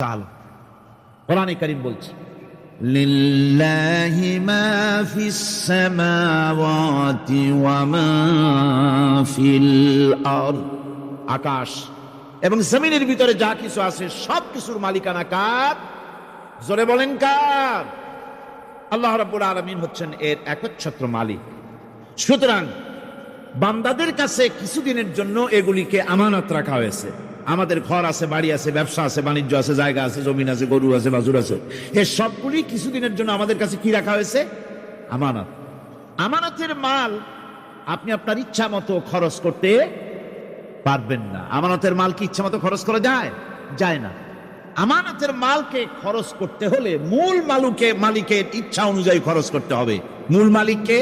তাআলা কোরআনে কারীম বলছে, লিল্লাহি মা ফিস সামাওয়াতি ওয়া মা ফিল আরদ, আকাশ এবং জমিনের ভিতরে যা কিছু আছে সব কিছুর মালিকানা কার? জোরে বলেন কার? আল্লাহ রাব্বুল আলামিন হচ্ছেন এর একচ্ছত্র মালিক। সুতরাং বান্দাদের কাছে কিছুদিনের জন্য এগুলিকে আমানত রাখা হয়েছে। আমাদের ঘর আছে, বাড়ি আছে, ব্যবসা আছে, বাণিজ্য আছে, জায়গা আছে, জমিন আছে, গরু আছে, বাছুর আছে, এই সবগুলি কিছুদিনের জন্য আমাদের কাছে কি রাখা হয়েছে? আমানত। আমানতের মাল আপনি আপনার ইচ্ছা মতো খরচ করতে পারবেন না। আমানতের মাল কি ইচ্ছা মতো খরচ করা যায়? যায় না। আমানতের মালকে খরচ করতে হলে মূল মালিকের ইচ্ছা অনুযায়ী খরচ করতে হবে। মূল মালিককে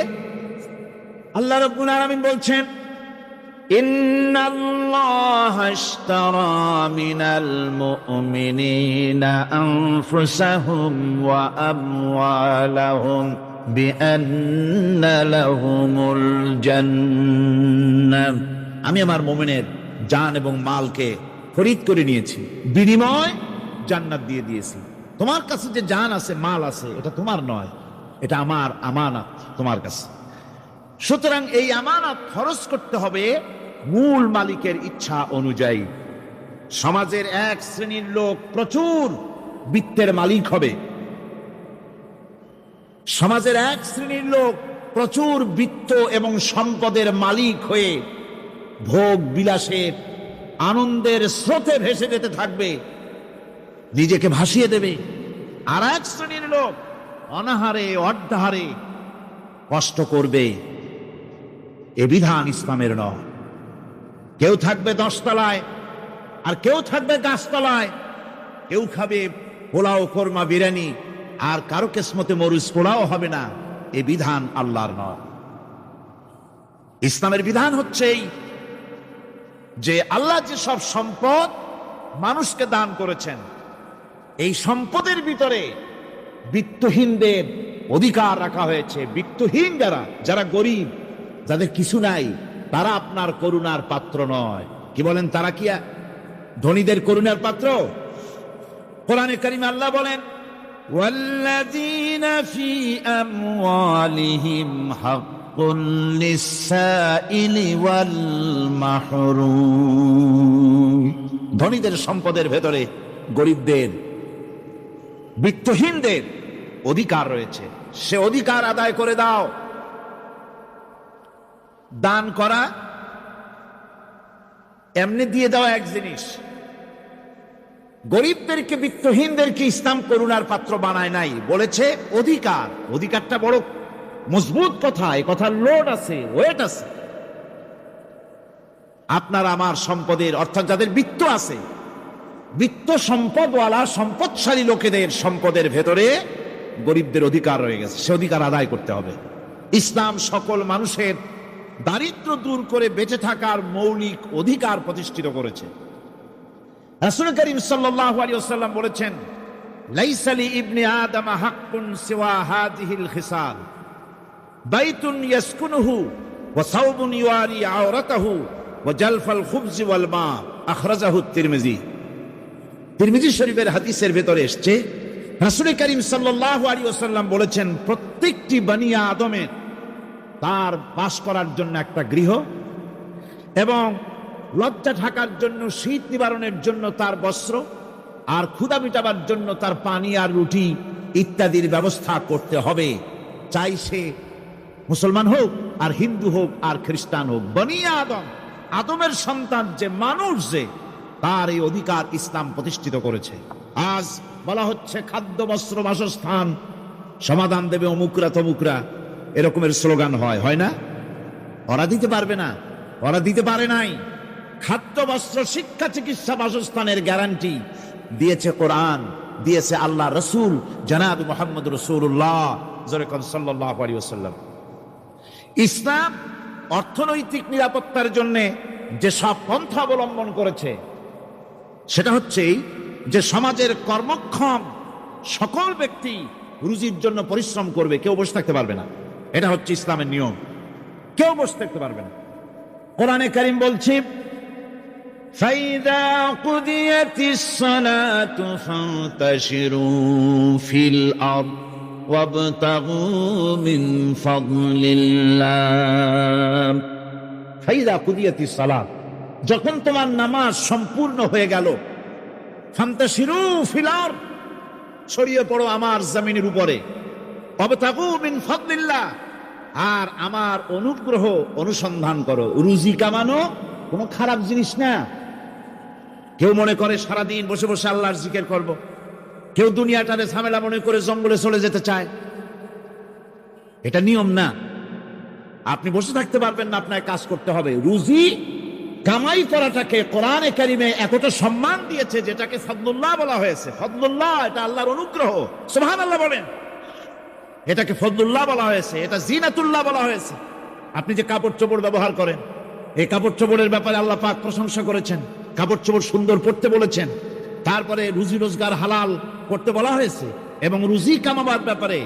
আল্লাহ রাব্বুল আলামিন বলছেন, ইন্নাল্লাহা আশতারা মিনাল মুমিনিনা আনফুসাহুম ওয়া আমওয়ালাহুম বিআন্না লাহুমুল জান্নাহ। আমি আমার মুমিনের জান এবং মালকে খরিদ করে নিয়েছি, বিনিময় জান্নাত দিয়ে দিয়েছি। তোমার কাছে যে জান আছে, মাল আছে, এটা তোমার নয়, এটা আমার আমানত তোমার কাছে। সুতরাং এই আমানত খরচ করতে হবে মূল মালিকের ইচ্ছা অনুযায়ী। সমাজের এক শ্রেণীর লোক প্রচুর বিত্তের মালিক হবে, সমাজের এক শ্রেণীর লোক প্রচুর বিত্ত এবং সম্পদের মালিক হয়ে ভোগ বিলাসের আনন্দের স্রোতে ভেসে যেতে থাকবে, নিজেকে ভাসিয়ে দেবে। আর এক শ্রেণীর লোক অনাহারে অর্ধাহারে কষ্ট করবে। এ বিধান ইসলামের নয়। কেউ থাকবে 10 তলায় আর কেউ থাকবে গাছতলায়, কেউ খাবে পোলাও, কোরমা, বিরিয়ানি, আর কারো কিসমতে মরিচ পোলাও হবে না। এ বিধান আল্লাহর নয়। ইসলামের বিধান হচ্ছে যে আল্লাহ যে সব সম্পদ মানুষকে দান করেছেন, এই সম্পদের ভিতরে বিত্তহীনদের অধিকার রাখা হয়েছে। বিত্তহীন যারা গরিব, যাদের কিছু নাই, তারা আপনার করুণার পাত্র নয়। কি বলেন? তারা কি ধনীদের করুণার পাত্র? কোরআনে কারিমে আল্লাহ বলেন, ওয়াল্লাযীনা ফী আমওয়ালিহিম হাক্কুন লিস-সাইলি ওয়াল মাহরুম। ধনীদের সম্পদের ভেতরে গরিবদের, বিত্তহীনদের অধিকার রয়েছে। সে অধিকার আদায় করে দাও। দান করা এমনি দিয়ে দেওয়া এক জিনিস। গরিবদেরকে, বিত্তহীনদেরকে ইসলাম করুণার পাত্র বানায় নাই, বলেছে অধিকার। অধিকারটা বড় মজবুত কথা, এই কথার লোড আছে, ওয়েট আছে। আপনার আমার সম্পদের, অর্থাৎ যাদের বিত্ত আছে, বিত্ত সম্পদওয়ালা সম্পদশালী লোকেদের সম্পদের ভেতরে গরিবদের অধিকার রয়ে গেছে। সে অধিকার আদায় করতে হবে। ইসলাম সকল মানুষের দারিদ্র্য দূর করে বেঁচে থাকার মৌলিক অধিকার প্রতিষ্ঠিত করেছে। রাসূল করিম সাল্লাল্লাহু আলাইহি ওয়াসাল্লাম বলেছেন, লাইসা লি ইবনি আদম হাক্কুন সিওয়া হাযিহিল খিসাল, বাইতুন ইয়াসকুনুহু ওয়া সাওবুন ইউয়ারি আওরাতাহু ওয়া জালফাল খুবজি ওয়াল মা, আখরাজাহু তিরমিজি। তিরমিজি শরীফের হাদিসের ভেতরে এসেছে, রাসূল করিম সাল্লাল্লাহু আলাইহি ওয়াসাল্লাম বলেছেন, প্রত্যেকটি বনি আদমের তার বাস করার জন্য একটা গৃহ, এবং লজ্জা ঢাকার জন্য, শীত নিবারণের জন্য তার বস্ত্র, আর ক্ষুধা মিটাবার জন্য তার পানি আর রুটি ইত্যাদির ব্যবস্থা করতে হবে। চাই সে মুসলমান হোক, আর হিন্দু হোক, আর খ্রিস্টান হোক। বনি আদম, আদমের সন্তান যে মানুষ, যে তার এই অধিকার ইসলাম প্রতিষ্ঠিত করেছে। আজ বলা হচ্ছে খাদ্য, বস্ত্র, বাসস্থান সমাধান দেবে অমুকরা তমুকরা, এরকমের স্লোগান হয় না? ওরা দিতে পারবে না, ওরা দিতে পারে নাই। খাদ্য, বস্ত্র, শিক্ষা, চিকিৎসা, বাসস্থানের গ্যারান্টি দিয়েছে কোরআন, দিয়েছে আল্লাহ রসুল জনাব মুহাম্মদ রাসূলুল্লাহ সাল্লাল্লাহু আলাইহি ওয়াসাল্লাম। ইসলাম অর্থনৈতিক নিরাপত্তার জন্য যে সব পন্থা অবলম্বন করেছে, সেটা হচ্ছে যে সমাজের কর্মক্ষম সকল ব্যক্তি রুজির জন্য পরিশ্রম করবে, কেউ বসে থাকতে পারবে না। এটা হচ্ছে ইসলামের নিয়ম, কেউ বসে থাকতে পারবে না। কোরআনে কারীম বলছে, فإذا قضيت الصلاة فانتشروا في الأرض وابتغوا من فضل الله فإذا قضيت الصلاة যখন তোমার নামাজ সম্পূর্ণ হয়ে গেল ফান্তাশিরু ফিল আরদ ছড়িয়ে পড়ো আমার জমিনের উপরে ওয়াবতাগু মিন ফাদলিল্লাহ আর আমার অনুগ্রহ অনুসন্ধান করো। রুজি কামানো কোনো খারাপ জিনিস না। কেউ মনে করে সারাদিন বসে বসে আল্লাহর জিকির করব, কেউ দুনিয়াটারে ঝামেলা মনে করে জঙ্গলে চলে যেতে চায়। এটা নিয়ম না। আপনি বসে থাকতে পারবেন না, আপনাকে কাজ করতে হবে। রুজি কামাই করাটাকে কোরআনে কারিমে এতটা সম্মান দিয়েছে যেটাকে ফদলুল্লাহ বলা হয়েছে। ফদলুল্লাহ এটা আল্লাহর অনুগ্রহ, সুবহানাল্লাহ বলেন। এটাকে ফদলুল্লাহ বলা হয়েছে, এটা জিনাতুল্লাহ বলা হয়েছে। আপনি যে কাপড় চোপড় ব্যবহার করেন, এই কাপড় চোপড়ের ব্যাপারে আল্লাহ পাক প্রশংসা করেছেন, কাপড় চোপড় সুন্দর পড়তে বলেছেন। তারপরে রুজি রোজগার হালাল করতে বলা হয়েছে এবং রুজি কামাবার ব্যাপারে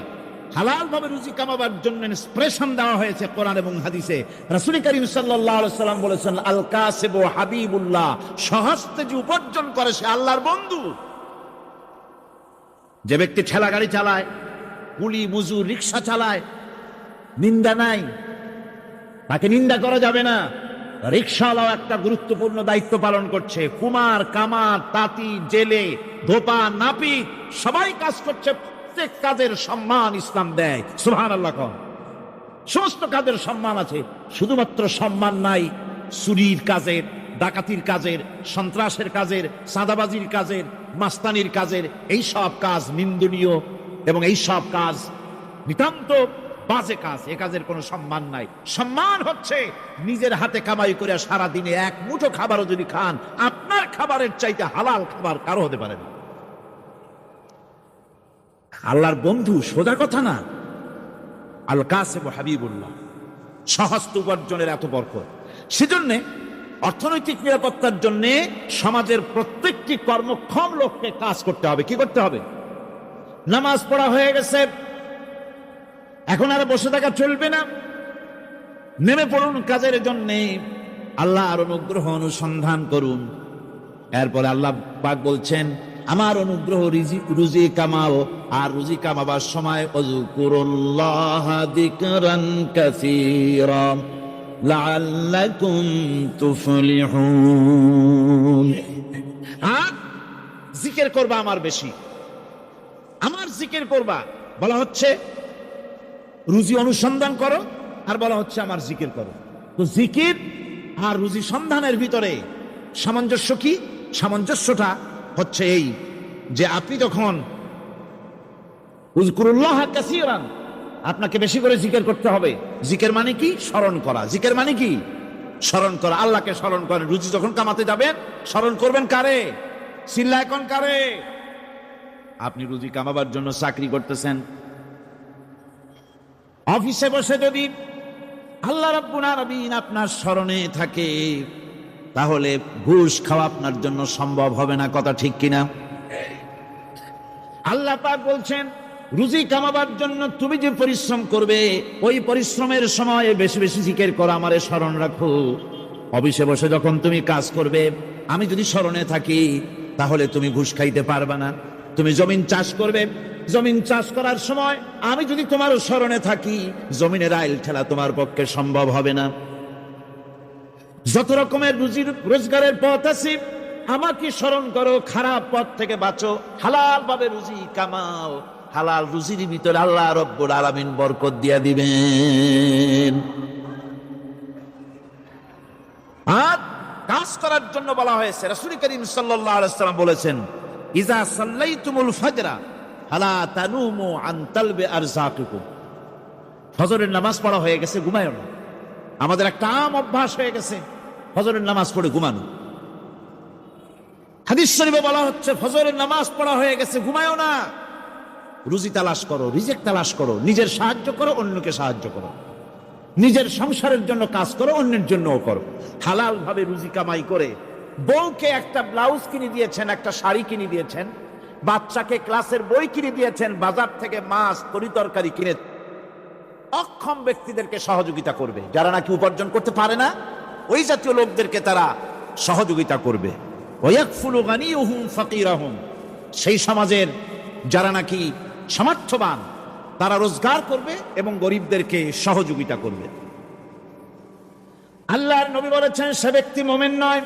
হালাল ভাবে রুজি কামাবার জন্য ইন্সপিরেশন দেওয়া হয়েছে কোরআন এবং হাদিসে। রাসূল করিম সাল্লাল্লাহু আলাইহি ওয়াসাল্লাম বলেছেন, আল কাসিবু হাবিবুল্লাহ, সহজে যে উপার্জন করে সে আল্লাহর বন্ধু। যে ব্যক্তি ঠেলা গাড়ি চালায়, কুলি মজুর রিকশা চালায়, নিন্দা নাই, তাকে নিন্দা করা যাবে না। রিকশাওয়ালাও একটা গুরুত্বপূর্ণ দায়িত্ব পালন করছে। কুমার, কামার, তাঁতি, জেলে, ধোপা, নাপিত সবাই কাজ করছে। প্রত্যেক কাজের সম্মান ইসলাম দেয়, সুবহানাল্লাহ। সমস্ত কাজের সম্মান আছে, শুধুমাত্র সম্মান নাই চুরির কাজের, ডাকাতির কাজের, সন্ত্রাসের কাজের, চাঁদাবাজির কাজের, মাস্তানির কাজের। এই সব কাজ নিন্দনীয় এবং এই সব কাজ নিতান্ত বাজে কাজ। এ কাজের কোনো সম্মান নাই। সম্মান হচ্ছে নিজের হাতে কামাই করে সারা দিনে এক মুঠো খাবারও যদি খান, আপনার খাবারের চাইতে হালাল খাবার কারো হতে পারে না। আল্লাহর বন্ধু সোজা কথা না। আল কাসিবু হাবিবুল্লাহ, সহস্ত উপার্জনের এত বরকত। সেজন্য অর্থনৈতিক নিরাপত্তার জন্য সমাজের প্রত্যেকটি কর্মক্ষম লোককে কাজ করতে হবে। কি করতে হবে? নামাজ পড়া হয়ে গেছে, এখন আর বসে থাকা চলবে না। নেমে পড়ুন কাজের জন্যে, আল্লাহর অনুগ্রহ অনুসন্ধান করুন। এরপরে আল্লাহ পাক বলছেন, আমার অনুগ্রহ রুজি কামাও, আর রুজি কামাবার সময় ওয়াজকুরুল্লাহ যিকরান কাসীরা লাআল্লাকুম তুফলিহুন। আর জিকির করবা আমার বেশি, আমার জিকির করবা। বলা হচ্ছে রুজি অনুসন্ধান করো, আর বলা হচ্ছে আমার জিকির করো। তো জিকির আর রুজি সন্ধানের ভিতরে সামঞ্জস্য কি? সামঞ্জস্যটা হচ্ছে এই যে আপনি যখন উযকুরুল্লাহ কাসীরান, আপনাকে বেশি করে জিকির করতে হবে। জিকির মানে কি? স্মরণ করা। জিকির মানে কি? স্মরণ করা। আল্লাহকে স্মরণ করেন। রুজি যখন কামাতে যাবেন স্মরণ করবেন কারে? চিল্লায় কোন কারে? আপনি রুজি কামাবার জন্য চাকরি করতেছেন, অফিসে বসে যদি আল্লাহ রাব্বুল আলামিন আপনার স্মরণে থাকে, তাহলে ঘুষ খাওয়া আপনার জন্য সম্ভব হবে না। কথা ঠিক কিনা? আল্লাহ পাক বলছেন, রুজি কামাবার জন্য তুমি যে পরিশ্রম করবে, ওই পরিশ্রমের সময় বেশি বেশি জিকির করো, আমারে স্মরণ রাখো। অফিসে বসে যখন তুমি কাজ করবে, আমি যদি স্মরণে থাকি, তাহলে তুমি ঘুষ খাইতে পারবে না। তুমি জমিন চাষ করবে, জমিন চাষ করার সময় আমি যদি তোমার স্মরণে থাকি, জমিনের আইল ঠেলা তোমার পক্ষে সম্ভব হবে না। যত রকমের রুজি রোজগারের পথ আছে, আমাকে স্মরণ করো, খারাপ পথ থেকে বাঁচো, হালাল ভাবে রুজি কামাও। হালাল রুজির ভিতরে আল্লাহ রব্বুল আলামিন বরকত দিয়া দিবেন। আর কাজ করার জন্য বলা হয়েছে, রাসূল করিম সাল্লাল্লাহু আলাইহি ওয়াসাল্লাম বলেছেন, ইজা সাল্লাইতুমুল ফাজরা ফালা তানুমু আন তালবি আরযাকিকুম। ফজরের নামাজ পড়া হয়ে গেছে, ঘুমায়ো না। আমাদের একটা আম অভ্যাস হয়ে গেছে ফজরের নামাজ পড়ে ঘুমানো। হাদিস শরীফে বলা হচ্ছে, ফজরের নামাজ পড়া হয়ে গেছে, ঘুমায়ো না। রুজি তালাশ করো, রিজিক তালাশ করো, নিজের সাহায্য করো, অন্যকে সাহায্য করো, নিজের সংসারের জন্য কাজ করো, অন্যের জন্যও করো। হালাল ভাবে রুজি কামাই করে বউকে একটা ব্লাউজ কিনে দিয়েছেন, একটা শাড়ি কিনে দিয়েছেন, বাচ্চাকে ক্লাসের বই কিনে দিয়েছেন, বাজার থেকে মাছ তরিতরকারি কিনে। অক্ষম ব্যক্তিদেরকে সহযোগিতা করবে, যারা নাকি উপার্জন করতে পারে না, ওই জাতীয় লোকদেরকে তারা সহযোগিতা করবে। ওয়াকফুলু গানিয়ুহুম ফাকিরাহুম, সেই সমাজের যারা নাকি সামর্থ্যবান তারা রোজগার করবে এবং গরিবদেরকে সহযোগিতা করবে। আল্লাহর নবী বলেছেন, সে ব্যক্তি মোমেন নয়,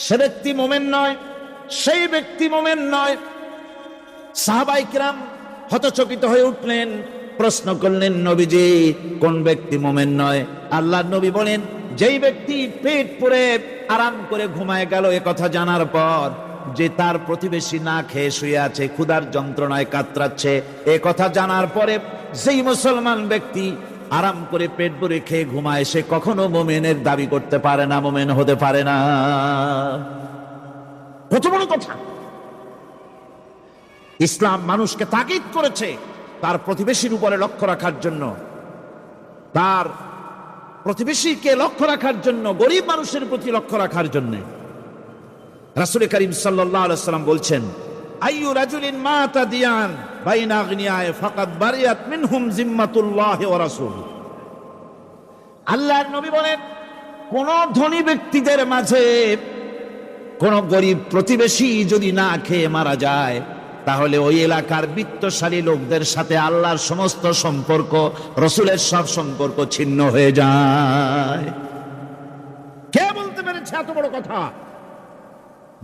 সে ব্যক্তি মোমেন নয়, সেই ব্যক্তি মোমেন নয়। সাহাবায়ে কিরাম হতচকিত হয়ে উঠলেন, প্রশ্ন করলেন, নবীজি কোন ব্যক্তি মোমেন নয়? আল্লাহর নবী বলেন, যেই ব্যক্তি পেট পুরে আরাম করে ঘুমায় গেল এ কথা জানার পর যে তার প্রতিবেশী না খেয়ে শুয়ে আছে, ক্ষুধার যন্ত্রণায় কাতরাচ্ছে, এ কথা জানার পরে যেই মুসলমান ব্যক্তি আরাম করে পেট ভরে খেয়ে ঘুমায়, সে কখনো মোমেনের দাবি করতে পারে না, মোমেন হতে পারে না। কত বড় কথা! ইসলাম মানুষকে তাকিদ করেছে তার প্রতিবেশীর উপরে লক্ষ্য রাখার জন্য, তার প্রতিবেশীকে লক্ষ্য রাখার জন্য, গরিব মানুষের প্রতি লক্ষ্য রাখার জন্য। রাসূল করিম সাল্লাল্লাহু আলাইহি ওয়াসাল্লাম বলছেন, আইয়ু রাজুলিন মাতা দিয়ান বাইনা আগনিয়ায়ে ফাকাদ বারিয়াত মিনহুম জিম্মাতুল্লাহি ওয়া রাসূলুহু। আল্লাহর নবী বলেন, কোন ধনী ব্যক্তিদের মাঝে কোন গরিব প্রতিবেশী যদি না খেয়ে মারা যায়, তাহলে ওই এলাকার বিত্তশালী লোকদের সাথে আল্লাহর সমস্ত সম্পর্ক, রসুলের সব সম্পর্ক ছিন্ন হয়ে যায়। কে বলতে পেরেছে এত বড় কথা?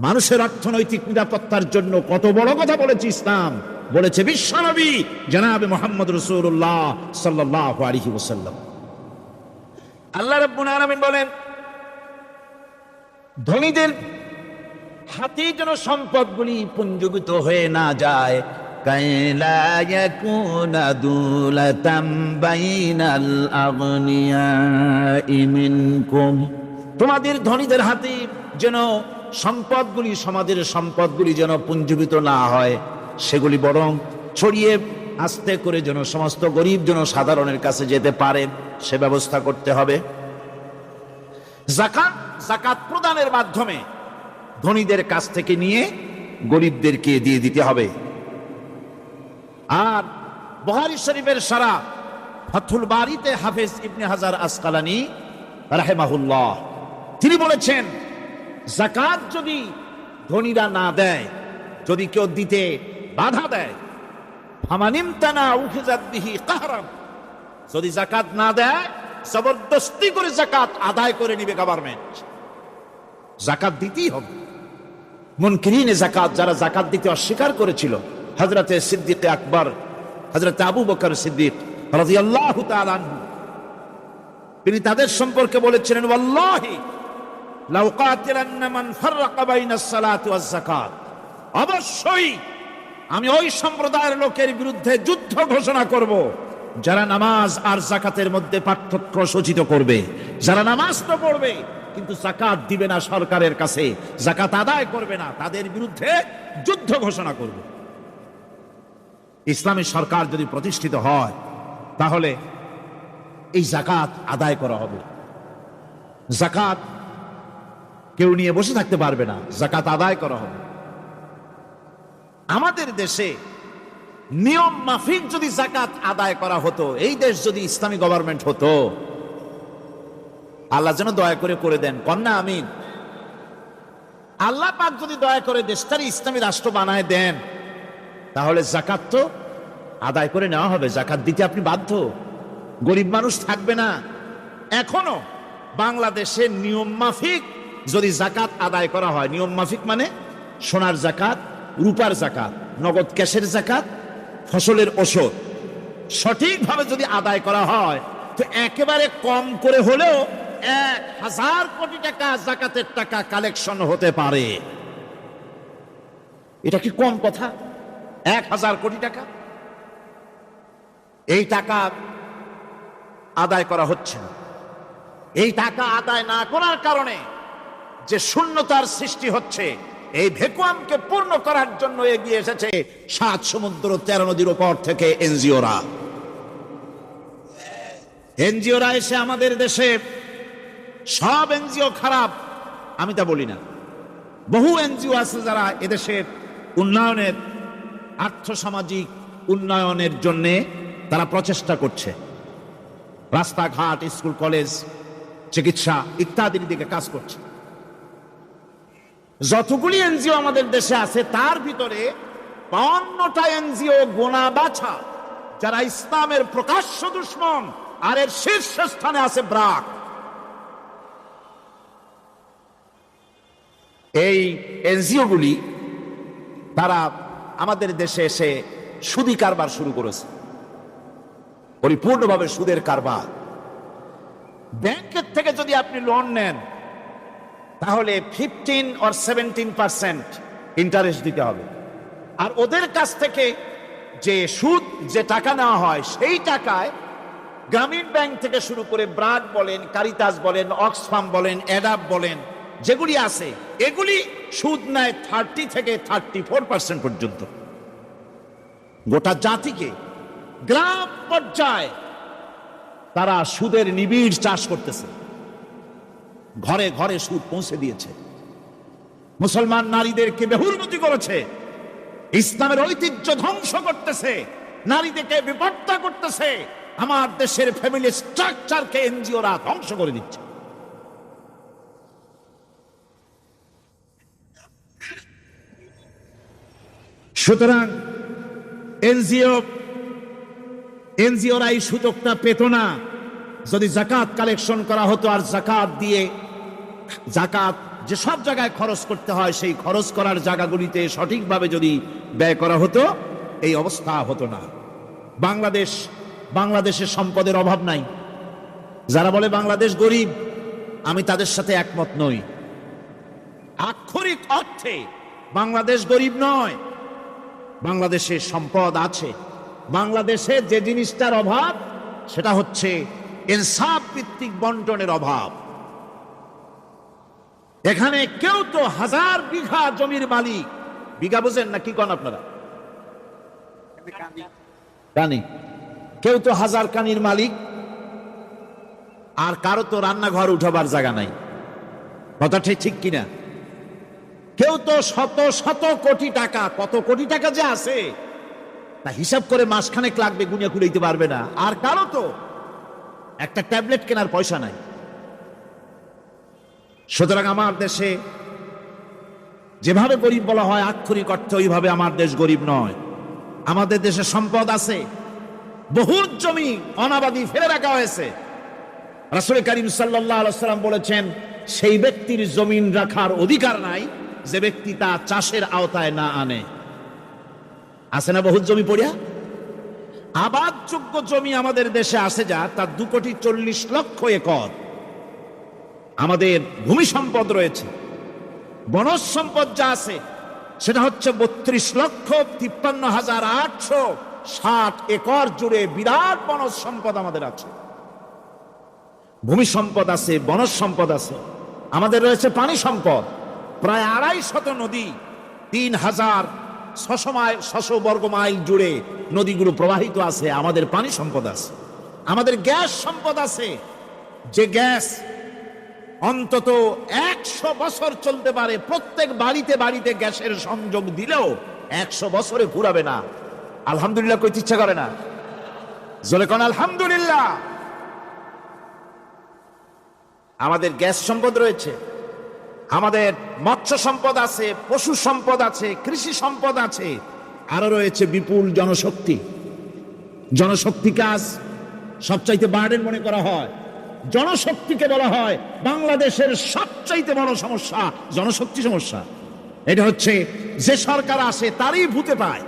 মানুষের অর্থনৈতিক নিরাপত্তার জন্য কত বড় কথা বলেছে ইসলাম, বলেছে বিশ্বনবী জনাবে মুহাম্মদ রাসূলুল্লাহ সাল্লাল্লাহু আলাইহি ওয়াসাল্লাম। আল্লাহ রাব্বুল আলামিন বলেন, ধনীদের হাতে যেন সম্পদগুলি পুঞ্জীভূত হয়ে না যায়, কাইলা ইয়াকুনা দুলাতাম বাইনাল আগনিয়াই মিনকুম, তোমাদের ধনীদের হাতে যেন সম্পদগুলি, সমাজের সম্পদগুলি যেন পুঞ্জীভূত না হয়, সেগুলি বরং ছড়িয়ে আস্তে করে যেন সমস্ত গরিব যেন সাধারণের কাছে যেতে পারে, সে ব্যবস্থা করতে হবে। যাকাত প্রদানের মাধ্যমে ধনীদের কাছ থেকে নিয়ে গরিবদেরকে দিয়ে দিতে হবে। আর বুখারী শরীফের সারা ফাথুল বারীতে হাফেজ ইবনে হাজার আসকালানী রাহিমাহুল্লাহ তিনি বলেছেন, যাকাত যদি ধনীরা না দেয়, যদি কেউ দিতে বাধা দেয়, ফামানিমতানা উখিযাত বিহি কাহরান, যদি যাকাত না দেয় জবরদস্তি করে যাকাত আদায় করে নিবে গভর্নমেন্ট, যাকাত দিতেই হবে। মুনকিরিনে যাকাত, যারা যাকাত দিতে অস্বীকার করেছিল, হযরতে সিদ্দিক আকবর, হযরতে আবু বকর সিদ্দিক রাদিয়াল্লাহু তাআলা আনহু, তিনি তাদের সম্পর্কে বলেছিলেন, ওয়াল্লাহি লাউ কাতিলান্না মান ফাররাকা বাইনাস সালাতি ওয়াজ যাকাত, অবশ্যই আমি ওই সম্প্রদায়ের লোকের বিরুদ্ধে যুদ্ধ ঘোষণা করব যারা নামাজ আর যাকাতের মধ্যে পার্থক্য সূচিত করবে, যারা নামাজ তো পড়বে কিন্তু যাকাত দিবে না, সরকারের কাছে যাকাত আদায় করবে না, তাদের বিরুদ্ধে যুদ্ধ ঘোষণা করবে। ইসলামী সরকার যদি প্রতিষ্ঠিত হয় তাহলে এই যাকাত আদায় করা হবে। যাকাত কেউ নিয়ে বসে থাকতে পারবে না, যাকাত আদায় করা হবে। আমাদের দেশে নিয়ম মাফিক যদি যাকাত আদায় করা হতো, এই দেশ যদি ইসলামী গভর্নমেন্ট হতো, আল্লাহ যেন দয়া করে দেন, কন্যা আমিন। আল্লাহ পাক যদি দয়া করে দেশটার ইসলামী রাষ্ট্র বানায় দেন, তাহলে যাকাত তো আদায় করে নেওয়া হবে, যাকাত দিতে আপনি বাধ্য, গরিব মানুষ থাকবে না। এখনো বাংলাদেশের নিয়ম মাফিক যদি যাকাত আদায় করা হয়, নিয়ম মাফিক মানে সোনার যাকাত, রূপার যাকাত, নগদ ক্যাশের যাকাত, ফসলের ওষুধ, সঠিকভাবে যদি আদায় করা হয় তো একেবারে কম করে হলেও 1000 কোটি টাকা যাকাতের টাকা কালেকশন হতে পারে। এটা কি কম কথা? 1000 কোটি টাকা, এই টাকা আদায় করা হচ্ছে না। এই টাকা আদায় না করার কারণে যে শূন্যতার সৃষ্টি হচ্ছে, এই ভ্যাকুয়ামকে পূর্ণ করার জন্য এগিয়ে এসেছে 7 সমুদ্র 13 নদীর উপর থেকে এনজিওরা এসে আমাদের দেশে, সব এনজিও খারাপ আমি তা বলি না, বহু এনজিও আছে যারা এদেশের উন্নয়নের, আর্থসামাজিক উন্নয়নের জন্য তারা প্রচেষ্টা করছে, রাস্তাঘাট, স্কুল কলেজ, চিকিৎসা ইত্যাদির দিকে কাজ করছে। যতগুলি এনজিও আমাদের দেশে আছে তার ভিতরে 52টা এনজিও গোনা বাছা যারা ইসলামের প্রকাশ্য দুশমন, আর এর শীর্ষস্থানে আছে ব্রাক। এই এনজিও গুলি তারা আমাদের দেশে এসে সুদি কারবার শুরু করেছে, পরিপূর্ণভাবে সুদের কারবার। ব্যাংকের থেকে যদি আপনি লোন নেন তাহলে 15 or 17% ইন্টারেস্ট দিতে হবে, আর ওদের কাছ থেকে যে সুদ, যে টাকা নেওয়া হয় সেই টাকায় গ্রামীণ ব্যাংক থেকে শুরু করে ব্রাক বলেন, কারিতাস বলেন, অক্সফাম বলেন, অ্যাডাপ বলেন, যেগুলি আছে এগুলি সুদ নেয় 30 থেকে 34% পর্যন্ত। গোটা জাতিকে গ্রাম পর্যায়ে তারা সুদের নিবিড় চাষ করতেছে, ঘরে ঘরে সুদ পৌঁছে দিয়েছে, মুসলমান নারীদেরকে বেহুরমতি করেছে, ইসলামের ঐতিহ্য ধ্বংস করতেছে, নারীদেরকে বিপর্তা করতেছে, আমার দেশের ফ্যামিলি স্ট্রাকচারকে এনজিওরা ধ্বংস করে দিচ্ছে। সুতরাং এনজিওরা এই সুযোগটা পেত না। যদি জাকাত কালেকশন করা হতো আর জাকাত দিয়ে, জাকাত যে সব জায়গায় খরচ করতে হয় সেই খরচ করার জায়গাগুলিতে সঠিকভাবে যদি ব্যয় করা হতো এই অবস্থা হতো না। বাংলাদেশের সম্পদের অভাব নাই। যারা বলে বাংলাদেশ গরিব, আমি তাদের সাথে একমত নই। আক্ষরিক অর্থে বাংলাদেশ গরিব নয়, বাংলাদেশের সম্পদ আছে। বাংলাদেশে যে জিনিসটার অভাব সেটা হচ্ছে ইনসাফ ভিত্তিক বন্টনের অভাব। এখানে কেউ তো 1000 বিঘা জমির মালিক, বিঘা বুঝেন না কি কন আপনারা? কানি। কেউ তো 1000 কানির মালিক, আর কারো তো রান্নাঘর উঠাবার জায়গা নাই। কথাটা ঠিক কিনা? কেউ তো শত শত কোটি টাকা, কত কোটি টাকা যে আছে তা হিসাব করে মাসখানেক লাগবে, গুনিয়া কুড়াইতে পারবে না। আর কারো তো একটা ট্যাবলেট কেনার পয়সা নাই। সুতরাং আমার দেশে যেভাবে গরিব বলা হয় আক্ষরিক অর্থে ওইভাবে আমার দেশ গরিব নয়। আমাদের দেশে সম্পদ আছে, বহুত জমি অনাবাদি ফেলে রাখা হয়েছে। রাসূল করিম সাল্লাল্লাহু আলাইহি ওয়াসাল্লাম বলেছেন, সেই ব্যক্তির জমিন রাখার অধিকার নাই যে ব্যক্তি তা চাষের আওতায় না আনে। আছে না বহুত জমি পড়িয়া? আবাদযোগ্য জমি আমাদের দেশে আছে যা, তার 2,40,00,000 একর। আমাদের ভূমি সম্পদ রয়েছে, বনজ সম্পদ যা আছে সেটা হচ্ছে 32,53,860 একর জুড়ে বিরাট বনজ সম্পদ আমাদের আছে। ভূমি সম্পদ আছে, বনজ সম্পদ আছে। আমাদের রয়েছে পানি সম্পদ, প্রায় 250 নদী, 3,600 বর্গ মাইল জুড়ে নদীগুলো প্রবাহিত আছে। আমাদের পানি সম্পদ আছে। আমাদের গ্যাস সম্পদ আছে, যে গ্যাস অন্তত 100 বছর চলতে পারে। প্রত্যেক বাড়িতে বাড়িতে গ্যাসের সংযোগ দিলেও 100 বছরে ফুরাবে না। আলহামদুলিল্লাহ কইতে ইচ্ছা করে না? জোরে কোন আলহামদুলিল্লাহ। আমাদের গ্যাস সম্পদ রয়েছে, আমাদের মৎস্য সম্পদ আছে, পশু সম্পদ আছে, কৃষি সম্পদ আছে, আরো রয়েছে বিপুল জনশক্তি। জনশক্তি কাজ সবচাইতে বার্ডেন মনে করা হয়। জনশক্তিকে বলা হয় বাংলাদেশের সবচাইতে বড় সমস্যা, জনশক্তি সমস্যা। এটা হচ্ছে যে সরকার আসে তারই ভূতে পায়,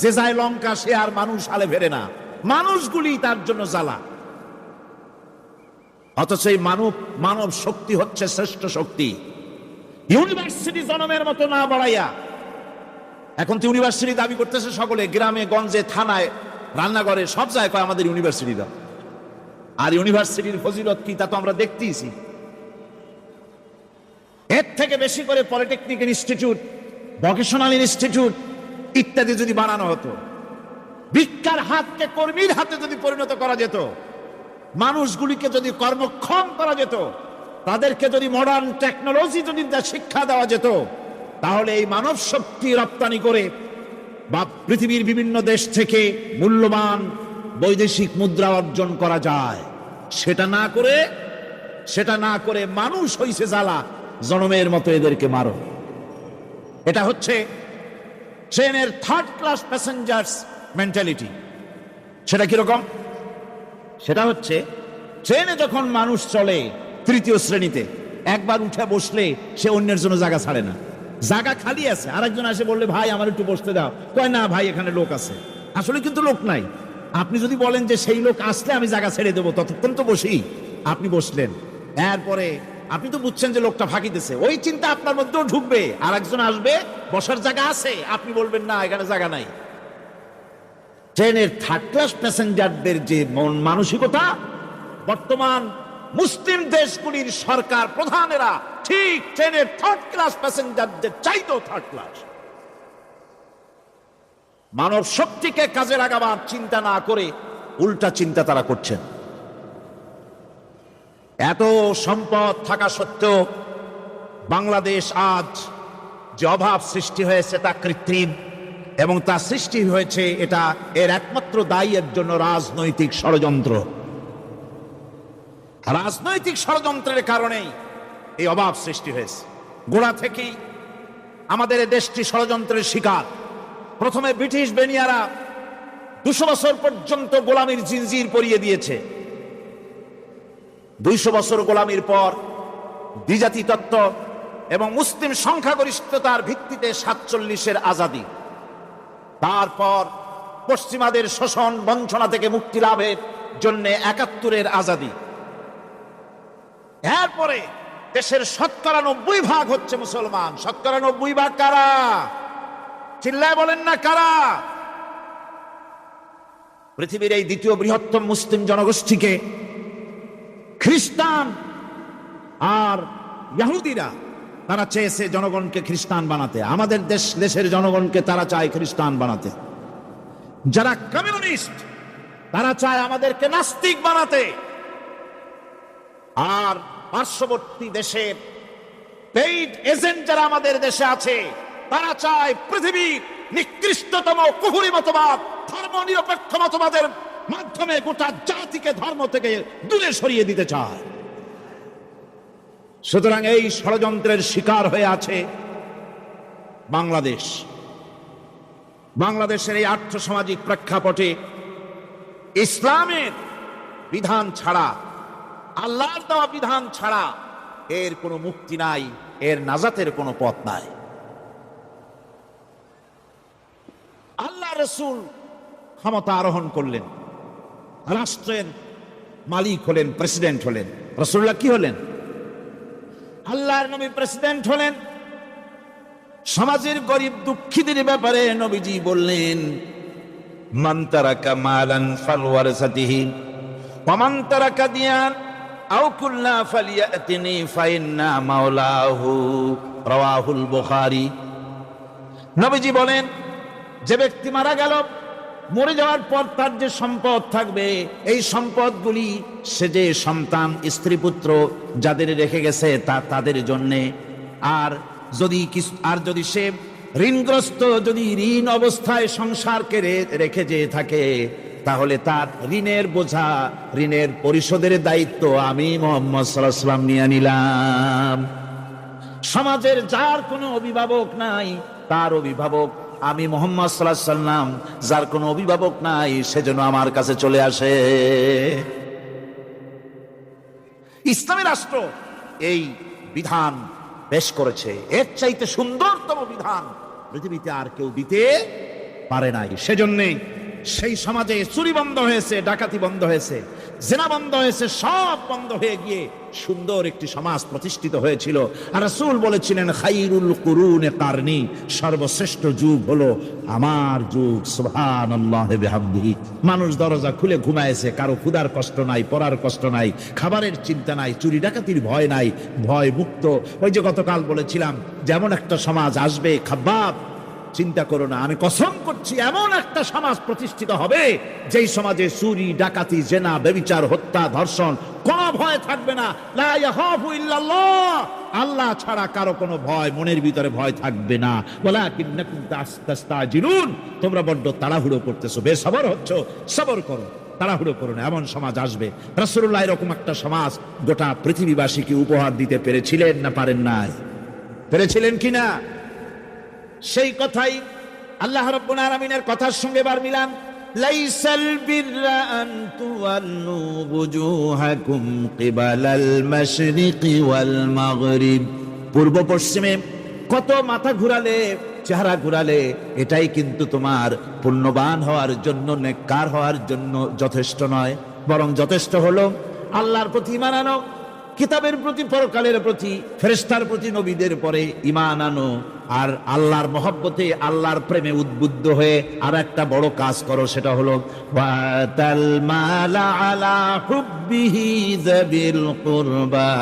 যে যায় লঙ্কা সে আর মানুষ হালে ফেরে না, মানুষগুলি তার জন্য জ্বালা। অথচ এই মানব শক্তি হচ্ছে শ্রেষ্ঠ শক্তি। ইউনিভার্সিটি জনমের মতো না বাড়াইয়া, এখন তো ইউনিভার্সিটি দাবি করতেছে সকলে, গ্রামে গঞ্জে থানায় রান্নাঘরে সব জায়গায় আমাদের ইউনিভার্সিটি দাও। আর ইউনিভার্সিটির ফজিলত কি তা তো আমরা দেখতেইছি। এর থেকে বেশি করে পলিটেকনিক ইনস্টিটিউট, ভোকেশনাল ইনস্টিটিউট ইত্যাদি যদি বানানো হতো, ভিক্ষার হাতকে কর্মীর হাতে যদি পরিণত করা যেত, মানুষগুলিকে যদি কর্মক্ষম করা যেত, তাদেরকে যদি মডার্ন টেকনোলজি যদি শিক্ষা দেওয়া যেত, তাহলে এই মানব শক্তি রপ্তানি করে বা পৃথিবীর বিভিন্ন দেশ থেকে মূল্যবান বৈদেশিক মুদ্রা অর্জন করা যায়। সেটা না করে মানুষ হইছে জ্বালা, জনমের মতো এদেরকে মারো। এটা হচ্ছে ট্রেনের থার্ড ক্লাস প্যাসেঞ্জার্স মেন্টালিটি। সেটা কিরকম? সেটা হচ্ছে ট্রেনে যখন মানুষ চলে তৃতীয় শ্রেণীতে, একবার উঠে বসলে সে অন্যের জন্য জায়গা ছাড়ে না। জায়গা খালি আছে, আরেকজন আসে বললে ভাই আমার একটু বসতে দাও, কয় না ভাই এখানে লোক আছে। আসলে কিন্তু লোক নাই। আপনি যদি বলেন যে সেই লোক আসলে আমি জায়গা ছেড়ে দেবো, ততক্ষণ তো বসি। আপনি বসলেন, এরপরে আপনি তো বুঝছেন যে লোকটা ফাঁকি দিচ্ছে, ওই চিন্তা আপনার মধ্যেও ঢুকবে, আর একজন আসবে বসার জায়গা আছে, আপনি বলবেন না এখানে জায়গা নাই। ট্রেনের থার্ড ক্লাস প্যাসেঞ্জারদের যে মন মানসিকতা, বর্তমান মুসলিম দেশগুলির সরকার প্রধানেরা ঠিক ট্রেনের থার্ড ক্লাস প্যাসেঞ্জারদের চাইতেও থার্ড ক্লাস। মানব শক্তিকে কাজে লাগাবার চিন্তা না করে উল্টা চিন্তা তারা করছেন। এত সম্পদ থাকা সত্ত্বেও বাংলাদেশ আজ যে অভাব সৃষ্টি হয়েছে তা কৃত্রিম, এবং তা সৃষ্টি হয়েছে এটা এর একমাত্র দায়ী এর জন্য রাজনৈতিক ষড়যন্ত্র। রাজনৈতিক ষড়যন্ত্রের কারণেই এই অভাব সৃষ্টি হয়েছে। গোড়া থেকেই আমাদের এই দেশটি ষড়যন্ত্রের শিকার। প্রথমে ব্রিটিশ বেনিয়ারা 200 বছর পর্যন্ত গোলামীর জিনজির পরিয়ে দিয়েছে। 200 বছর গোলামীর পর দ্বিজাতি তত্ত্ব এবং মুসলিম সংখ্যাগরিষ্ঠতার ভিত্তিতে 47-এর আজাদি, তারপর পশ্চিমাদের শোষণ বঞ্চনা থেকে মুক্তি লাভের জন্য 71-এর আজাদি, এরপরে দেশের 90% হচ্ছে মুসলমান। 90% কারা? চিল্লায় বলেন না কারা? পৃথিবীর এই দ্বিতীয় বৃহত্তম মুসলিম জনগোষ্ঠীকে খ্রিস্টান আর ইহুদিরা তারা চেয়েছে জনগণকে খ্রিস্টান বানাতে। আমাদের দেশের জনগণকে তারা চায় খ্রিস্টান বানাতে। যারা কমিউনিস্ট তারা চায় আমাদেরকে নাস্তিক বানাতে। আর পার্শ্ববর্তী দেশের পেইড এজেন্ট যারা আমাদের দেশে আছে তারা চায় পৃথিবীর নিকৃষ্টতম কুফরি মতবাদ, ধর্ম নিরপেক্ষ মতবাদের মাধ্যমে গোটা জাতিকে ধর্ম থেকে দূরে সরিয়ে দিতে চায়। সুতরাং এই ষড়যন্ত্রের শিকার হয়ে আছে বাংলাদেশ। বাংলাদেশের এই আর্থসামাজিক প্রেক্ষাপটে ইসলামের বিধান ছাড়া, আল্লাহর দেওয়া বিধান ছাড়া এর কোনো মুক্তি নাই, এর নাজাতের কোনো পথ নাই। আল্লাহ রাসূল ক্ষমতা আরোহণ করলেন, রাষ্ট্রের মালিক হলেন, প্রেসিডেন্ট হলেন। রাসূলুল্লাহ কি হলেন? আল্লাহর নবী প্রেসিডেন্ট হলেন। সমাজের গরিব দুঃখীদের ব্যাপারে নবীজি বললেন, মান তারাকা মালান ফালওয়ারাসাতিহি ওয়া মান তারাকা দিয়ান আও কুল্লা ফালিয়াতিনি ফাইন্না মাওলাহু, রাওয়াহুল বুখারী। নবীজি বলেন, যে ব্যক্তি মারা গেল, মরে যাওয়ার পর তার যে সম্পদ থাকবে, এই সম্পদগুলি সে যে সন্তান স্ত্রী পুত্র যাদের রেখে গেছে তা তাদের জন্যে। আর যদি সে ঋণগ্রস্ত, যদি ঋণ অবস্থায় সংসারকে রেখে যেয়ে থাকে, তাহলে তার ঋণের বোঝা, ঋণের পরিশোধের দায়িত্ব আমি মুহাম্মদ সাল্লাল্লাহু আলাইহি ওয়াসাল্লাম নিয়ে নিলাম। সমাজের যার কোনো অভিভাবক নাই তার অভিভাবক আমি মুহাম্মদ সাল্লাল্লাহু আলাইহি ওয়াসাল্লাম। যার কোনো অভিভাবক নাই সেজন্য আমার কাছে চলে আসে। ইসলামী রাষ্ট্র এই বিধান পেশ করেছে। এর চাইতে সুন্দরতম বিধান পৃথিবীতে আর কেউ দিতে পারে নাই। সেজন্যই সেই সমাজে চুরি বন্ধ হয়েছে, ডাকাতি বন্ধ হয়েছে, জিনা বন্ধ হয়েছে, সব বন্ধ হয়ে গিয়ে সুন্দর একটি সমাজ প্রতিষ্ঠিত হয়েছিল। আর রাসূল বলেছিলেন, খাইরুল কুরুনে কারনি, সর্বশ্রেষ্ঠ যুগ হলো আমার যুগ। সুবহানাল্লাহি বিহামদিহি। মানুষ দরজা খুলে ঘুমায়েছে, কারো ক্ষুধার কষ্ট নাই, পড়ার কষ্ট নাই, খাবারের চিন্তা নাই, চুরি ডাকাতির ভয় নাই, ভয় মুক্ত। ওই যে গতকাল বলেছিলাম, যেমন একটা সমাজ আসবে, খাব্বাব চিন্তা করো না, আমি কসম করছি এমন একটা সমাজ প্রতিষ্ঠিত হবে যেই সমাজে চুরি ডাকাতি জেনা ব্যভিচার হত্যা ধর্ষণ কোনো ভয় থাকবে না। লা ইয়াখাফু ইল্লাল্লাহ, আল্লাহ ছাড়া কারো কোনো ভয়, মনের ভিতরে ভয় থাকবে না। ওয়ালাকিন্নাকুম তাস্তাজিলুন, তোমরা বড্ড তাড়াহুড়ো করতেছো, বেসবর হচ্ছ, সবর করো, তাড়াহুড়ো করো না। এমন সমাজ আসবে। রাসূলুল্লাহ এরকম একটা সমাজ গোটা পৃথিবীবাসীকে উপহার দিতে পেরেছিলেন না পারেন নাই? পেরেছিলেন কিনা? সেই কথাই আল্লাহ রাব্বুল আলামিনের কথার সঙ্গে বার মিলান, লাইসাল বিররা আন তুওয়াল্লু বুজুহাকুম কিবালাল মাশরিকি ওয়াল মাগরিব। পূর্ব পশ্চিমে কত মাথা ঘুরালে, চেহারা ঘুরালে এটাই কিন্তু তোমার পুণ্যবান হওয়ার জন্য, নেককার হওয়ার জন্য যথেষ্ট নয়। বরং যথেষ্ট হলো আল্লাহর প্রতি ঈমান আনো, কিতাবের প্রতি, পরকালের প্রতি, ফেরেশতার প্রতি, নবীদের পরে ঈমান আনো, আর আল্লাহর মহব্বতে, আল্লাহর প্রেমে উদ্বুদ্ধ হয়ে আর একটা বড় কাজ করো, সেটা হলো ওয়াতাল মালা আলা হুব্বিহি যাবিল কুরবা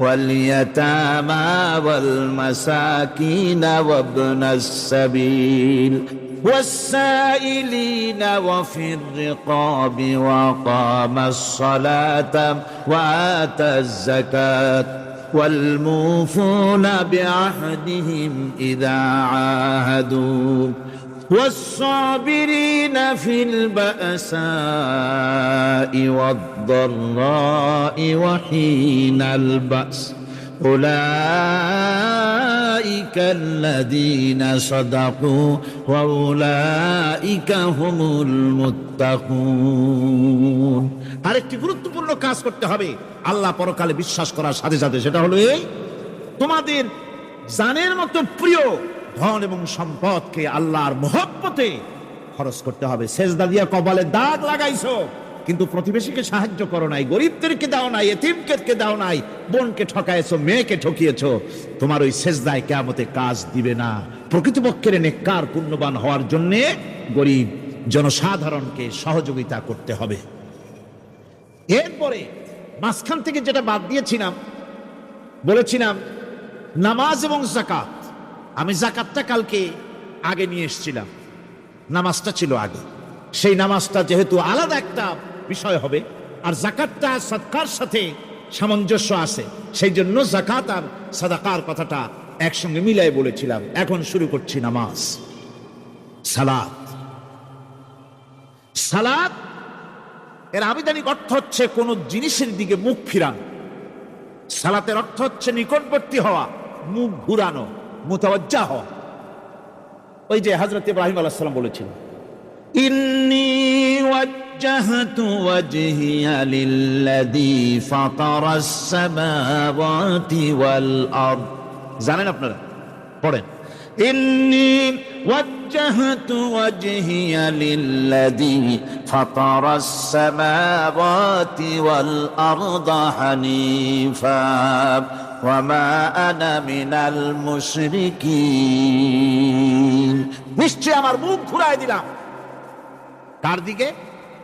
ওয়াল ইয়াতামা ওয়াল মাসাকিন ওয়াবনাস সাবিল والسائلين وفي الرقاب وقام الصلاة وآتى الزكاة والموفون بعهدهم إذا عاهدوا والصابرين في البأساء والضراء وحين البأس أولئك الذين صدقوا وأولئك هم المتقون। আরেকটি গুরুত্বপূর্ণ কাজ করতে হবে আল্লাহ পরকালে বিশ্বাস করার সাথে সাথে, সেটা হলো এই, তোমাদের জানের মতো প্রিয় ধন এবং সম্পদকে আল্লাহর মহব্বতে খরচ করতে হবে। সেজদা দিয়া কপালে দাগ লাগাইছো কিন্তু প্রতিবেশীকে সাহায্য করো নাই, গরিবদেরকে দাও নাই, এতিমকে দাও নাই, বোনকে ঠকাইছো, মেয়েকে ঠকিয়েছো, তোমার ওই সেজদায় কিয়ামতে কাজ দিবে না। প্রকৃতপক্ষের নেককার পুণ্যবান হওয়ার জন্য গরিব জনসাধারণকে সহযোগিতা করতে হবে। এরপরে মাঝখান থেকে যেটা বাদ দিয়েছিলাম, বলেছিলাম নামাজ এবং যাকাত। আমি যাকাতটা কালকে আগে নিয়ে এসেছিলাম, নামাজটা ছিল আগে। সেই নামাজটা যেহেতু আলাদা একটা বিষয় হবে, আর যাকাতটা সাদকার সাথে সামঞ্জস্য আছে, সেই জন্য যাকাত আর সাদাকার কথাটা একসঙ্গে মিলাই বলেছিলাম। এখন শুরু করছি নামাজ। সালাত, সালাত এর আবিধানিক অর্থ হচ্ছে কোন জিনিসের দিকে মুখ ফিরানো। সালাতের অর্থ হচ্ছে নিকটবর্তী হওয়া, মুখ ঘুরানো, মুতাওয়াজ্জা হওয়া। ওই যে হযরত ইব্রাহিম আলাইহিস সালাম বলেছিলেন, ইন্নী ওয়াজ্জাহতু ওয়াজহিয়া লিল্লাযী ফাতারাস সামাওয়াতি ওয়াল আরদ। জানেন আপনারা? পড়েন, ইন্নী ওয়াজ্জাহতু ওয়াজহিয়া লিল্লাযী ফাতারাস সামাওয়াতি ওয়াল আরদা হানিফা ওয়া মা আনা মিনাল মুশরিকিন। নিশ্চয় আমার মুখ ঘুরায় দিলাম তার দিকে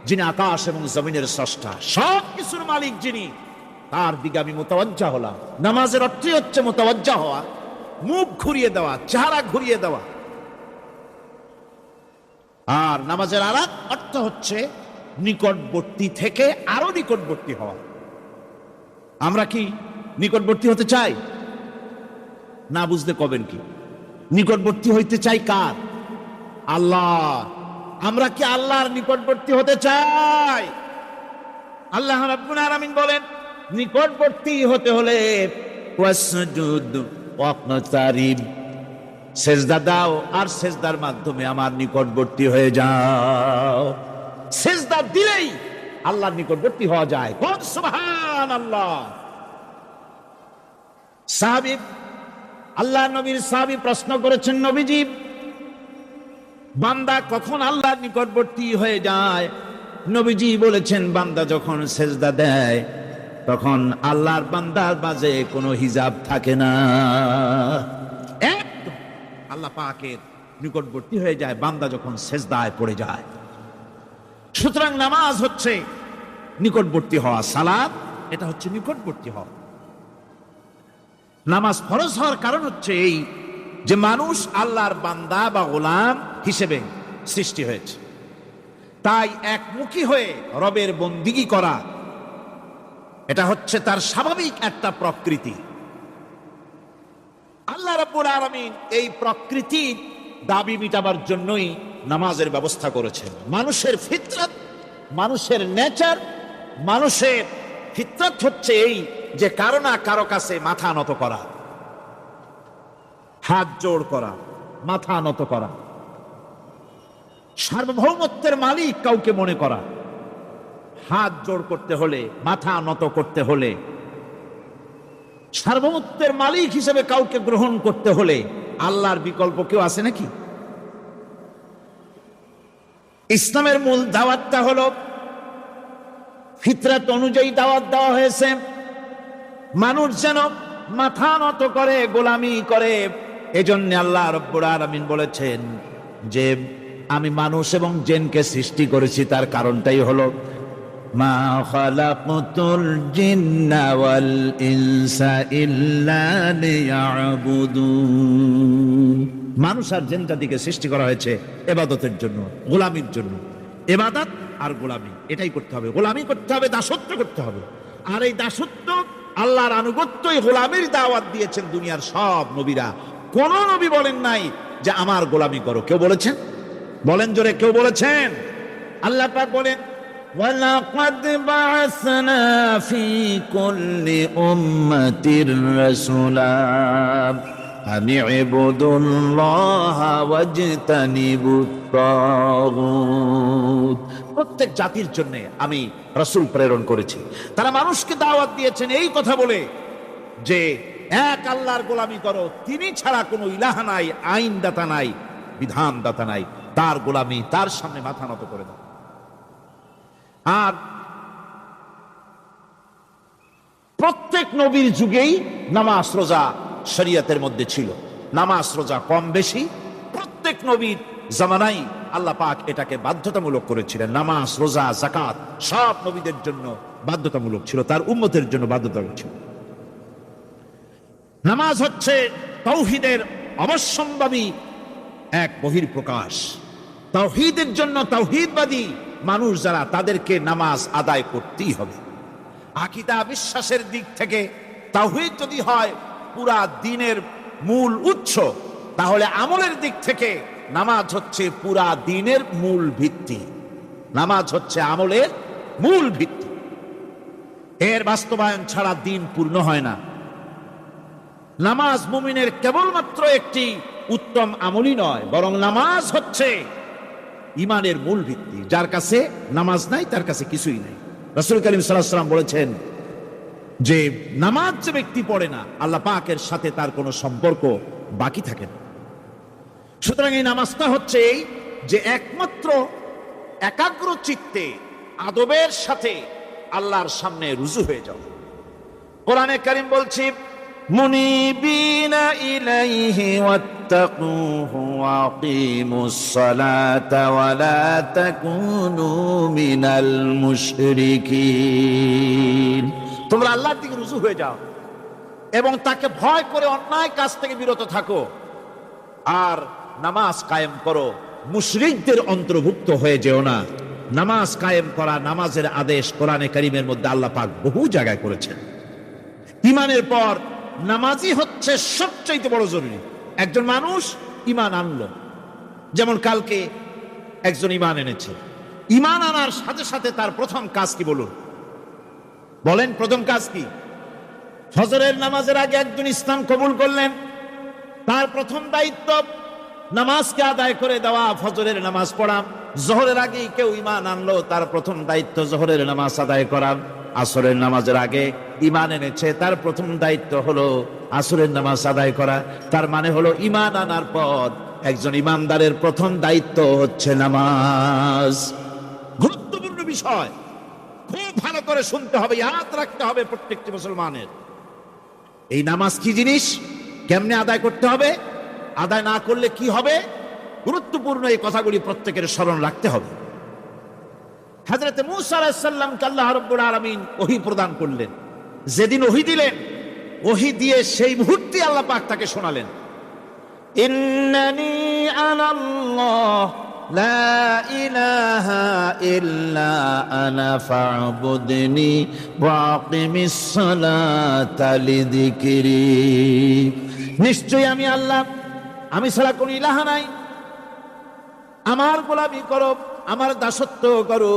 যিনি আকাশ এবং জমিনের স্রষ্টা, সব কিছুর মালিক যিনি, তার দিকে আমি মুতাওয়াজ্জা হলাম। নামাজের অর্থই হচ্ছে মুতাওয়াজ্জা হওয়া, মুখ ঘুরিয়ে দেওয়া, চেহারা ঘুরিয়ে দেওয়া। আর নামাজের আরেক অর্থ হচ্ছে নিকটবর্তী থেকে আরো নিকটবর্তী হওয়া। আমরা কি নিকটবর্তী হতে চাই? না বুঝতে কবেন কি? নিকটবর্তী হইতে চাই কার? আল্লাহ। আমরা কি আল্লাহর নিকটবর্তী হতে চাই? আল্লাহ রাব্বুল আলামিন বলেন, নিকটবর্তী হতে হলে ওয়াসজুদ ওয়াকতারিব, সেজদা দাও আর সেজদার মাধ্যমে আমার নিকটবর্তী হয়ে যাও। সেজদা দিলেই আল্লাহর নিকটবর্তী হওয়া যায়। কোন সুবহানাল্লাহ। সাহাবী, আল্লাহ নবীর সাহাবী প্রশ্ন করেছেন, নবীজি বান্দা কখন আল্লাহর নিকটবর্তী হয়ে যায়? নবীজি বলেছেন, বান্দা যখন সেজদা দেয় তখন আল্লাহর বান্দার মাঝে কোনো হিজাব থাকে না, একদম আল্লাহ পাকের নিকটবর্তী হয়ে যায় বান্দা যখন সেজদায় পড়ে যায়। সুতরাং নামাজ হচ্ছে নিকটবর্তী হওয়া, সালাত এটা হচ্ছে নিকটবর্তী হওয়া। নামাজ ফরজ হওয়ার কারণ হচ্ছে এই যে মানুষ আল্লাহর বান্দা বা গোলাম হিসেবে সৃষ্টি হয়েছে, তাই একমুখী হয়ে রবের বন্দিগি করা এটা হচ্ছে তার স্বাভাবিক একটা প্রকৃতি। আল্লাহ রাব্বুল আলামিন এই প্রকৃতির দাবি মিটাবার জন্যই নামাজের ব্যবস্থা করেছেন। মানুষের ফিতরত, মানুষের নেচার, মানুষের ফিতরত হচ্ছে এই যে কারো না কারো কাছে মাথা নত করা, হাত জোড় করা, মাথা নত করা, সার্বভৌমত্বের মালিক কাউকে মনে করা, হাত জোড় করতে হলে, মাথা নত করতে হলে, সার্বভৌমত্বের মালিক হিসেবে কাউকে গ্রহণ করতে হলে আল্লাহর বিকল্প কেউ আছে নাকি? ইসলামের মূল দাওয়াতটা হলো ফিতরাত অনুযায়ী দাওয়াত দেওয়া হয়েছে, মানুষ যেন মাথা নত করে, গোলামি করে। এজন্য আল্লাহ রাব্বুল আলামিন বলেছেন যে আমি মানুষ এবং জিনকে সৃষ্টি করেছি, তার কারণটাই হলো মা খালাকতুল জিন্না ওয়াল ইনসা ইল্লা লিয়াবুদুন। মানুষ আর জিন জাতিকে সৃষ্টি করা হয়েছে ইবাদতের জন্য, গোলামির জন্য। ইবাদত আর গোলামি এটাই করতে হবে, গোলামি করতে হবে, দাসত্ব করতে হবে। আর এই দাসত্ব, আল্লাহর আনুগত্যই গোলামির দাওয়াত দিয়েছেন দুনিয়ার সব নবীরা। কোন নবী বলেন নাই যে আমার গোলামি করো। কেউ বলেছেন? বলেন জোরে, কেউ বলেছেন? আল্লাহ পাক বলেন ওয়ালাকাদ বা'আসনা ফি কুল্লি উম্মাতির রাসূলা আন ইবুদুল্লাহা ওয়াজতানিবুত তাগুত। প্রত্যেক জাতির জন্য আমি রাসূল প্রেরণ করেছি, তারা মানুষকে দাওয়াত দিয়েছেন এই কথা বলে যে এক আল্লাহর গোলামি করো, তিনি ছাড়া কোনো ইলাহ নাই, আইনদাতা নাই, বিধানদাতা নাই, তার গোলামি, তার সামনে মাথা নত করে দাও। আর প্রত্যেক নবীর যুগেই নামাজ রোজা শরীয়তের মধ্যে ছিল। নামাজ রোজা কম বেশি প্রত্যেক নবীর জামানায় আল্লাহ পাক এটাকে বাধ্যতামূলক করেছিলেন। নামাজ রোজা যাকাত সব নবীদের জন্য বাধ্যতামূলক ছিল, তার উম্মতের জন্য বাধ্যতামূলক ছিল। নামাজ হচ্ছে তাওহীদের অবশ্যম্ভাবী এক বহির্প্রকাশ। তাওহীদের জন্য তাওহীদবাদী মানুষ যারা, তাদেরকে নামাজ আদায় করতেই হবে। আকীদা বিশ্বাসের দিক থেকে তাওহীদ যদি হয় পুরা দ্বীনের মূল উৎস, তাহলে আমলের দিক থেকে নামাজ হচ্ছে পুরা দ্বীনের মূল ভিত্তি। নামাজ হচ্ছে আমলের মূল ভিত্তি, এর বাস্তবায়ন ছাড়া দ্বীন পূর্ণ হয় না। নামাজ মুমিনের কেবলমাত্র একটি উত্তম আমলই নয়, বরং নামাজ হচ্ছে ইমানের মূল ভিত্তি। যার কাছে নামাজ নাই তার কাছে কিছুই নাই। রাসূল কারীম সাল্লাল্লাহু আলাইহি ওয়াসাল্লাম বলেছেন যে নামাজ যে ব্যক্তি পড়ে না, আল্লাহ পাকের সাথে তার কোনো সম্পর্ক বাকি থাকে না। সুতরাং এই নামাজটা হচ্ছে এই যে একমাত্র একাগ্র চিত্তে আদবের সাথে আল্লাহর সামনে রুজু হয়ে যাও। কোরআনে কারীম বলছে মুনিবিনা ইলাইহি ওয়াত্তাকুহু ওয়া আকিমুস সালাতা ওয়া লা তাকুনু মিনাল মুশরিকিন। তোমরা আল্লাহর দিকে রুজু হয়ে যাও এবং তাকে ভয় করে অন্যায় কাজ থেকে বিরত থাকো, আর নামাজ কায়েম করো, মুশরিকদের অন্তর্ভুক্ত হয়ে যেও না। নামাজ কায়েম করা, নামাজের আদেশ কোরআনে কারীমের মধ্যে আল্লাহ পাক বহু জায়গায় করেছেন। ঈমানের পর নামাজই হচ্ছে সবচেয়ে বড় জরুরি। একজন মানুষ ঈমান আনলো, যেমন কালকে একজন ঈমান এনেছে, ঈমান আনার সাথে সাথে তার প্রথম কাজ কি বলুন? বলেন প্রথম কাজ কি? ফজরের নামাজের আগে একজন ইসলাম কবুল করলেন, তার প্রথম দায়িত্ব নামাজকে আদায় করে দেওয়া, ফজরের নামাজ পড়া। জোহরের আগে কেউ ঈমান আনলো, তার প্রথম দায়িত্ব জোহরের নামাজ আদায় করা। আসরের নামাজের আগে ঈমান এনেছে, তার প্রথম দায়িত্ব হলো আসরের নামাজ আদায় করা। তার মানে হলো ঈমান আনার পর একজন ঈমানদারের প্রথম দায়িত্ব হচ্ছে নামাজ। গুরুত্বপূর্ণ বিষয়, খুব ভালো করে শুনতে হবে, ইয়াদ রাখতে হবে প্রত্যেকটি মুসলমানের। এই নামাজ কি জিনিস, কেমনে আদায় করতে হবে, আদায় না করলে কি হবে, গুরুত্বপূর্ণ এই কথাগুলি প্রত্যেকের স্মরণ রাখতে হবে। হযরত মূসা আলাইহিস সালামকে আল্লাহ রাব্বুল আলামিন ওহী প্রদান করলেন। যেদিন ওহী দিলেন, ওহী দিয়ে সেই মুহূর্তে আল্লাহ পাক তাকে শোনালেন ইন্নানি আনাল্লাহ লা ইলাহা ইল্লা আনা ফা'বুদনি ওয়া আকিমিস সালাতা লিযিকরি। নিশ্চয়ই আমি আল্লাহ, আমি ছাড়া কোনো ইলাহ নাই, আমার গোলামি করো, আমার দাসত্ব করো,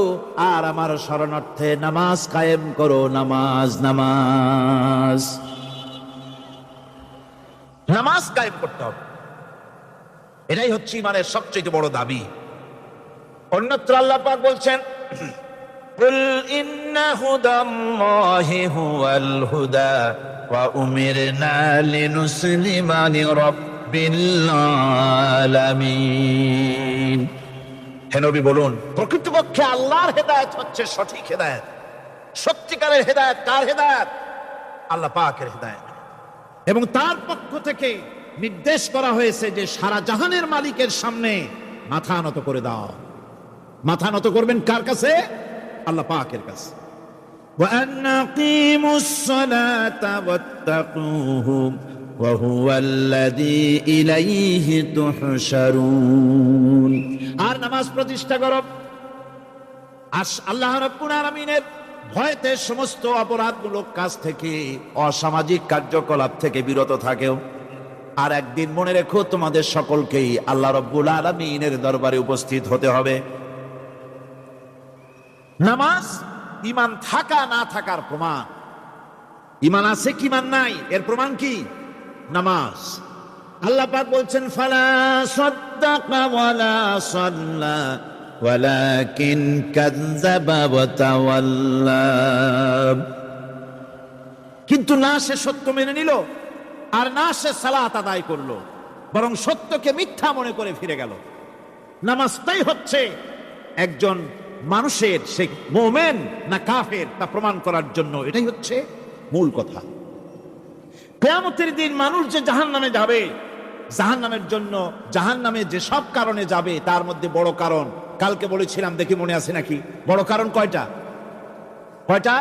আর আমার শরণার্থে নামাজ কায়েম করো। নামাজ নামাজ নামাজ কায়েম করতে হবে। এটাই হচ্ছে ইমানের সবচেয়ে বড় দাবি। অন্যত্র আল্লাহ পাক বলছেন, কুল ইন্না হুদাল্লাহি হুয়াল হুদা ওয়া উমিরনা লিনুসলিমা লিরাব্বিল আলামিন। হে নবী বলুন, প্রকৃতপক্ষে আল্লাহর হেদায়েত হচ্ছে সঠিক হেদায়েত। সত্যিকারের হেদায়েত কার হেদায়েত? আল্লাহ পাকের হেদায়েত। এবং তার পক্ষ থেকে নির্দেশ করা হয়েছে যে সারা জাহানের মালিকের সামনে মাথা নত করে দাও। মাথা নত করবেন কার কাছে? আল্লাহ পাকের কাছে। ওয়া আনাকিমুস সালাতা ওয়াত্তাকুহু ওয়া হুয়াল্লাযী ইলাইহি তুহশারুন। আর নামাজ প্রতিষ্ঠা করো, আল্লাহ রাব্বুল আলামিনের ভয়তে সমস্ত অপরাধমূলক কাজ থেকে, অসামাজিক কার্যকলাপ থেকে বিরত থাকেও। আর একদিন মনে রেখো, তোমাদের সকলকেই আল্লাহ রাব্বুল আলামিনের দরবারে উপস্থিত হতে হবে। নামাজ ঈমান থাকা না থাকার প্রমাণ। ঈমান আছে কি ঈমান নাই এর প্রমাণ কি? নামাজ। আল্লাহ পাক বলছেন, ফালা সাদ্দাকা ওয়ালা সাল্লা ওয়ালাকিন কাযযাবা ওয়া তাওয়াল্লা। কিন্তু না সে সত্য মেনে নিল, আর না সে সালাত আদায় করলো, বরং সত্যকে মিথ্যা মনে করে ফিরে গেল। নামাজটাই হচ্ছে একজন মানুষের সে মুমিন না কাফের তা প্রমাণ করার জন্য। এটাই হচ্ছে মূল কথা। কিয়ামতের দিন মানুষ যে জাহান্নামে যাবে, জাহান্নামের জন্য, জাহান্নামে যে সব কারণে যাবে তার মধ্যে বড় কারণ কালকে বলেছিলাম, দেখি মনে আছে নাকি? বড় কারণ কয়টা? কয়টা?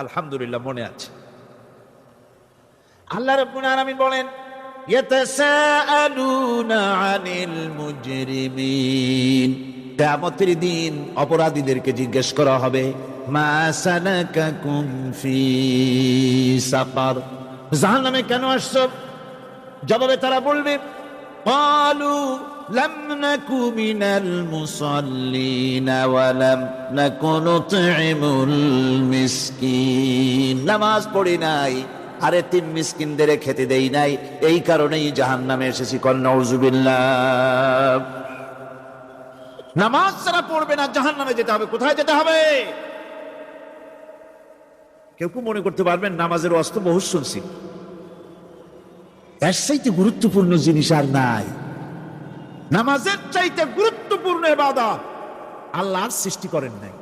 আলহামদুলিল্লাহ মনে আছে। আল্লাহ রাব্বুল আলামিন বলেন, ইয়াতাসাআলুনা আনিল মুজরিমিন। কিয়ামতের দিন অপরাধীদেরকে জিজ্ঞেস করা হবে, মা সালাকাকুম ফি সাকার, জাহান্নামে কেন আসছো? জবাবে তারা বলবে, ক্বালু লাম নাকু মিনাল মুসাল্লিনা ওয়া লাম নাকু নুতঈমুল মিসকিন। নামাজ পড়ি নাই, আর এতিম মিসকিনদের খেতে দেই নাই, এই কারণেই জাহান্নামে এসেছি। কল নাউযুবিল্লাহ। নামাজ যারা পড়বে না জাহান্নামে যেতে হবে। কোথায় যেতে হবে? কেউ কেউ মনে করতে পারবেন নামাজের ওয়াজ তো বহু শুনছি, এর চাইতে গুরুত্বপূর্ণ জিনিস আর নাই। নামাজের চাইতে গুরুত্বপূর্ণ ইবাদত আল্লাহর সৃষ্টি করেন নাই।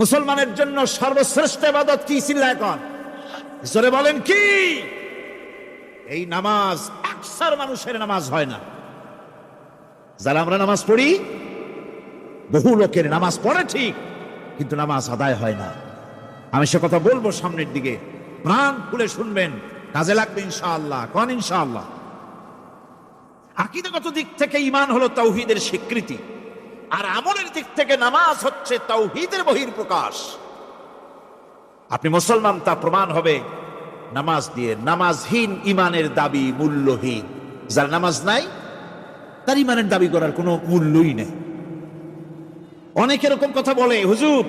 মুসলমানের জন্য সর্বশ্রেষ্ঠ ইবাদত কি? চিল্লায় এখন জোরে বলেন কি? এই নামাজ। আকসার মানুষের নামাজ হয় না। যারা আমরা নামাজ পড়ি, বহু লোকের নামাজ পড়ে ঠিক, কিন্তু নামাজ আদায় হয় না। আমি সে কথা বলবো সামনের দিকে, প্রাণ খুলে শুনবেন, কাজে লাগবে ইনশাআল্লাহ। কোন ইনশাআল্লাহ? আকীদাগত দিক থেকে ঈমান হলো তাওহীদের স্বীকৃতি, আর আমলের দিক থেকে নামাজ হচ্ছে তাওহীদের বহিঃপ্রকাশ। আপনি মুসলমান তা প্রমাণ হবে নামাজ দিয়ে। নামাজহীন ঈমানের দাবি মূল্যহীন। যার নামাজ নাই তার ঈমানের দাবি করার কোনো মূল্যই নেই। অনেক এরকম কথা বলে, হুজুর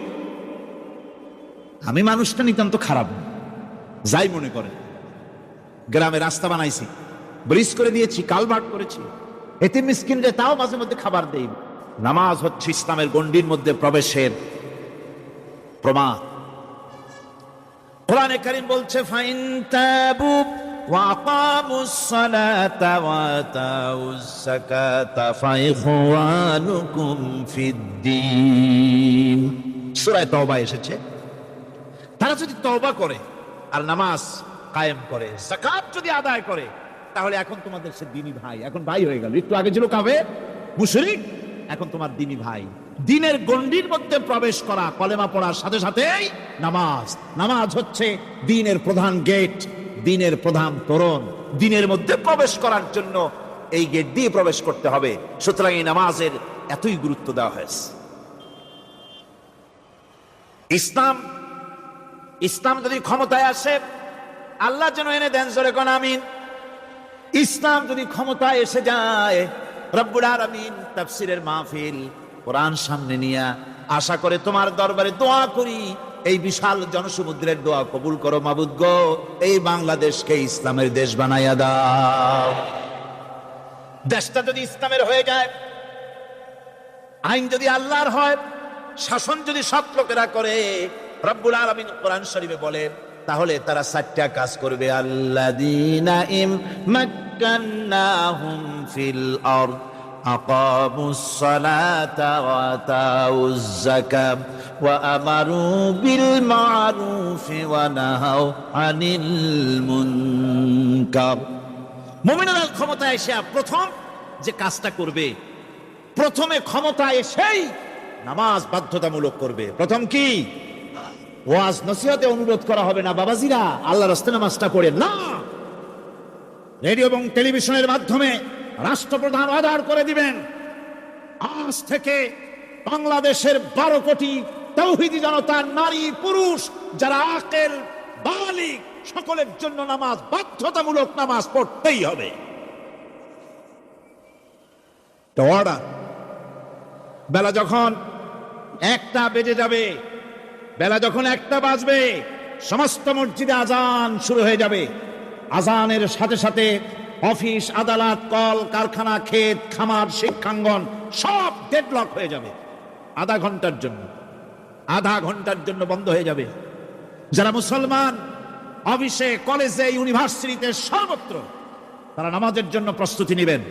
আমি মানুষটা নিতান্ত খারাপ, যাই মনে করেন, গ্রামে রাস্তা বানাইছি, ব্রিজ করে দিয়েছি, কালভার্ট করেছি, এতিম মিসকিনদের তাও মাঝে মধ্যে খাবার দেই। নামাজ হচ্ছে ইসলামের গণ্ডির মধ্যে প্রবেশের প্রমাণ। কোরআনে কারীম বলছে, ফাইন তাবু ওয়া আকামুস সালাতা ওয়া আতাউস যাকাতা ফাইখওয়ানুকুম ফিদ্দীন। সূরা তাওবা এসেছে। তারা যদি তওবা করে আর নামাজ কায়েম করে, যাকাত যদি আদায় করে, তাহলে এখন তোমাদের সে দ্বীনি ভাই। এখন ভাই হয়ে গেল। একটু আগে ছিল কাফের মুশরিক, এখন তোমার দ্বীনি ভাই। দ্বীনের গণ্ডির মধ্যে প্রবেশ করা, কলেমা পড়ার সাথে সাথেই নামাজ। নামাজ হচ্ছে দ্বীনের প্রধান গেট, দ্বীনের প্রধান তোরণ। দ্বীনের মধ্যে প্রবেশ করার জন্য এই গেট দিয়ে প্রবেশ করতে হবে। সুতরাং এই নামাজের এতই গুরুত্ব দেওয়া হয়েছে। ইসলাম যদি ক্ষমতায় আসে, আল্লাহ যেন এনে দেন, জোরে কোন আমিন। ইসলাম যদি ক্ষমতায় এসে যায়, রব্বুল আলামিন তাফসীরের মাহফিল, কোরআন সামনে নিয়ে আশা করে তোমার দরবারে দোয়া করি, এই বিশাল জনসমুদ্রের দোয়া কবুল করো মাবুদ গো, এই বাংলাদেশকে ইসলামের দেশ বানাইয়া দাও। দেশটা যদি ইসলামের হয়ে যায়, আইন যদি আল্লাহর হয়, শাসন যদি সৎ লোকেরা করে, রব্বুল আলামিন কোরআন শরীফে বলেন, তাহলে তারা 4টা কাজ করবে। আল্লাযীনা মাক্কান্নাহুম ফিল আরদ আকামুস সালাতা ওয়া আতাউজ যাকাত ওয়া আমারু বিল মা'রুফি ওয়া নাহাউ আনিল মুনকার। মুমিনরা ক্ষমতায় এসে প্রথম যে কাজটা করবে, প্রথমে ক্ষমতায় এসেই নামাজ বাধ্যতামূলক করবে। প্রথম কি? ওয়াজ নসিহতে অনুরোধ করা হবে না, বাবাজিরা আল্লাহর রাস্তায় নামাজটা পড়েন না। রেডিও এবং টেলিভিশনের মাধ্যমে রাষ্ট্রপ্রধান অর্ডার করে দিবেন, আজ থেকে বাংলাদেশের 12 কোটি তাওহীদি জনতা, নারী পুরুষ যারা আকেল বালিগ, সকলের জন্য নামাজ বাধ্যতামূলক, নামাজ পড়তেই হবে। তো অর্ডার। বেলা যখন 1টা বেজে যাবে, বেলা যখন 1টা বাজবে, সমস্ত মসজিদে আজান শুরু হয়ে যাবে। আজানের সাথে সাথে অফিস, আদালত, কল কারখানা, ক্ষেত খামার, শিক্ষাঙ্গন সব ডেডলক হয়ে যাবে। আধা ঘন্টার জন্য বন্ধ হয়ে যাবে। যারা মুসলমান অফিসে, কলেজে, ইউনিভার্সিটিতে, সর্বত্র তারা নামাজের জন্য প্রস্তুতি নেবেন।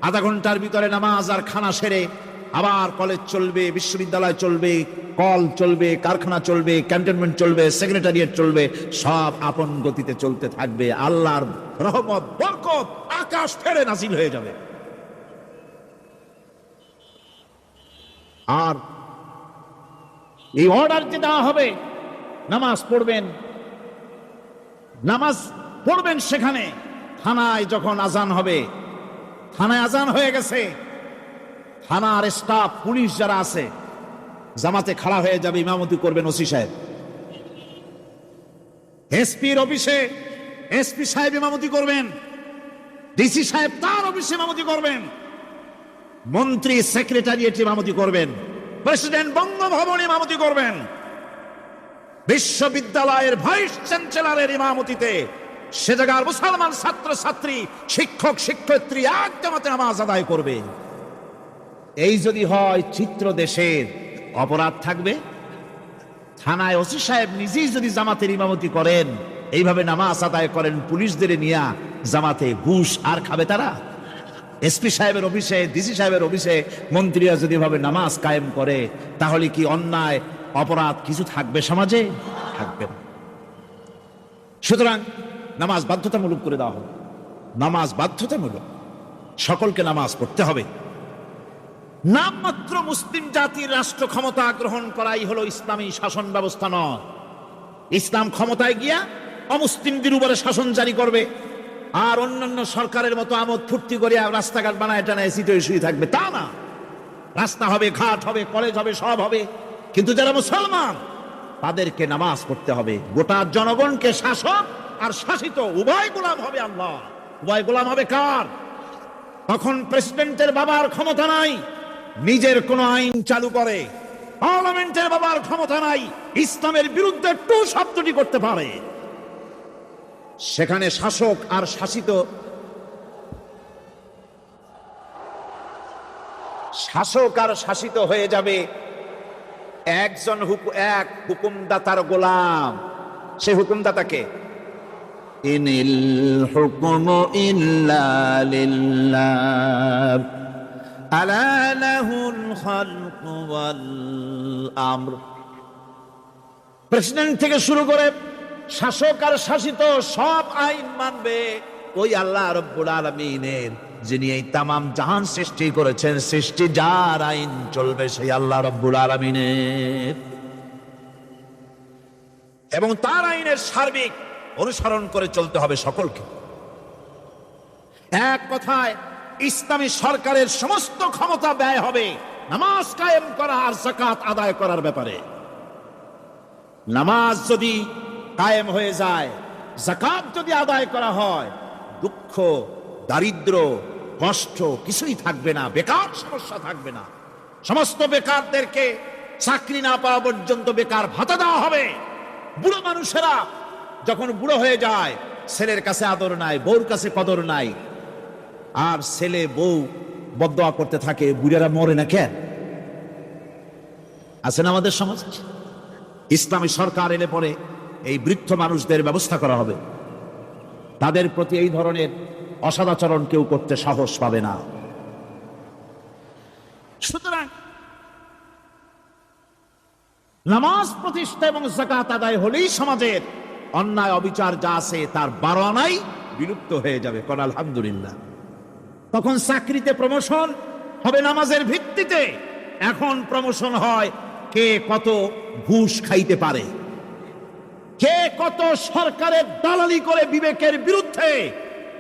আধা ঘন্টার ভিতরে নামাজ আর খানা সেরে আবার কলেজ চলবে, বিশ্ববিদ্যালয় চলবে, কল চলবে, কারখানা চলবে, ক্যান্টনমেন্ট চলবে, সেক্রেটারিয়েট চলবে, সব আপন গতিতে চলতে থাকবে। আল্লাহর রহমত, বরকত আকাশ ফেরে নাজিল হয়ে যাবে। আর এই অর্ডার যে দেওয়া হবে, নামাজ পড়বেন সেখানে। থানায় যখন আজান হবে, থানায় আজান হয়ে গেছে, থানার স্টাফ, পুলিশ যারা আছে জামাতে খাড়া হয়ে যাবে, ইমামতি করবেন ওসি সাহেব। এসপির অফিসে এসপি সাহেব ইমামতি করবেন, ডিসি সাহেব তার অফিসে ইমামতি করবেন, মন্ত্রী সেক্রেটারিয়েট ইমামতি করবেন, প্রেসিডেন্ট বঙ্গভবনে ইমামতি করবেন, বিশ্ববিদ্যালয়ের ভাইস চ্যান্সেলরের ইমামতিতে সে জায়গার মুসলমান ছাত্র ছাত্রী, শিক্ষক শিক্ষয়িত্রী এক জামাতে নামাজ আদায় করবে। এই যদি হয় চিত্র দেশের, অপরাধ থাকবে। থানায় ওসি সাহেব নিজেই যদি জামাতের ইমামতি করেন, এইভাবে নামাজ আদায় করেন পুলিশদের নিয়ে জামাতে, ঘুষ আর খাবে তারা? এসপি সাহেবের অফিসে, ডিসি সাহেবের অফিসে মন্ত্রীরা যদি এভাবে নামাজ কায়েম করে, তাহলে কি অন্যায় অপরাধ কিছু থাকবে সমাজে? থাকবে না। সুতরাং নামাজ বাধ্যতামূলক করে দেওয়া হবে। নামাজ বাধ্যতামূলক, সকলকে নামাজ পড়তে হবে। নামমাত্র মুসলিম জাতির রাষ্ট্র ক্ষমতা গ্রহণ করাই হলো ইসলামী শাসন ব্যবস্থা নয়। ইসলাম ক্ষমতায় গিয়া অমুসলিমদের উপরে শাসন জারি করবে, আর অন্যান্য সরকারের মতো আমোদ ফুর্তি করে রাস্তাঘাট বানায় টানায় সিটে শুয়ে থাকবে, তা না। রাস্তা হবে, ঘাট হবে, কলেজ হবে, সব হবে, কিন্তু যারা মুসলমান তাদেরকে নামাজ পড়তে হবে। গোটা জনগণকে শাসক আর শাসিত উভয় গোলাম হবে আল্লাহ। উভয় গোলাম হবে কার? তখন প্রেসিডেন্টের বাবার ক্ষমতা নাই নিজের কোন আইন চালু করে, পার্লামেন্টের বাবার ক্ষমতা নাই ইসলামের বিরুদ্ধে টু শব্দটি করতে পারে। সেখানে শাসক আর শাসিত হয়ে যাবে একজন এক হুকুমদাতার গোলাম। সে হুকুমদাতাকে ইনিল হুকুমু ইল্লা লিল্লাহ আলা লাহুল খালকু ওয়াল আমর। প্রেসিডেন্ট থেকে শুরু করে শাসক আর শাসিত সব আইন মানবে ওই আল্লাহ রাব্বুল আলামিনের, যিনি এই তামাম জাহান সৃষ্টি করেছেন। সৃষ্টি যার আইন চলবে সেই আল্লাহ রাব্বুল আলামিনের, এবং তার আইনের সার্বিক অনুসরণ করে চলতে হবে সকলকে। এক কথায় ইসলামী সরকারের সমস্ত ক্ষমতা ব্যয় হবে নামাজ কায়েম করা আর যাকাত আদায় করার ব্যাপারে। নামাজ যদি কায়েম হয়ে যায়, যাকাত যদি আদায় করা হয়, দুঃখ, দারিদ্র, কষ্ট কিছুই থাকবে না, বেকার সমস্যা থাকবে না। সমস্ত বেকারদেরকে চাকরি না পাওয়া পর্যন্ত বেকার ভাতা দেওয়া হবে। বুড়ো মানুষেরা যখন বুড়ো হয়ে যায়, ছেলের কাছে আদর নাই, বউর কাছে কদর নাই, আর ছেলে বউ বদদোয়া করতে থাকে, বুড়ারা মরে না কেন? আছেন আমাদের সমাজ। ইসলামী সরকার এলে পরে এই বৃদ্ধ মানুষদের ব্যবস্থা করা হবে, তাদের প্রতি এই ধরনের অসদাচরণ কেউ করতে সাহস পাবে না। সুতরাং নামাজ প্রতিষ্ঠা এবং যাকাত আদায় হলেই সমাজের অন্যায় অবিচার যা আছে তার 12 আনাই বিলুপ্ত হয়ে যাবে। কোন আলহামদুলিল্লাহ। তখন চাকরিতে প্রমোশন হবে নামাজের ভিত্তিতে। এখন প্রমোশন হয় কে কত ঘুষ খাইতে পারে, কে কত সরকারের দালালি করে বিবেকের বিরুদ্ধে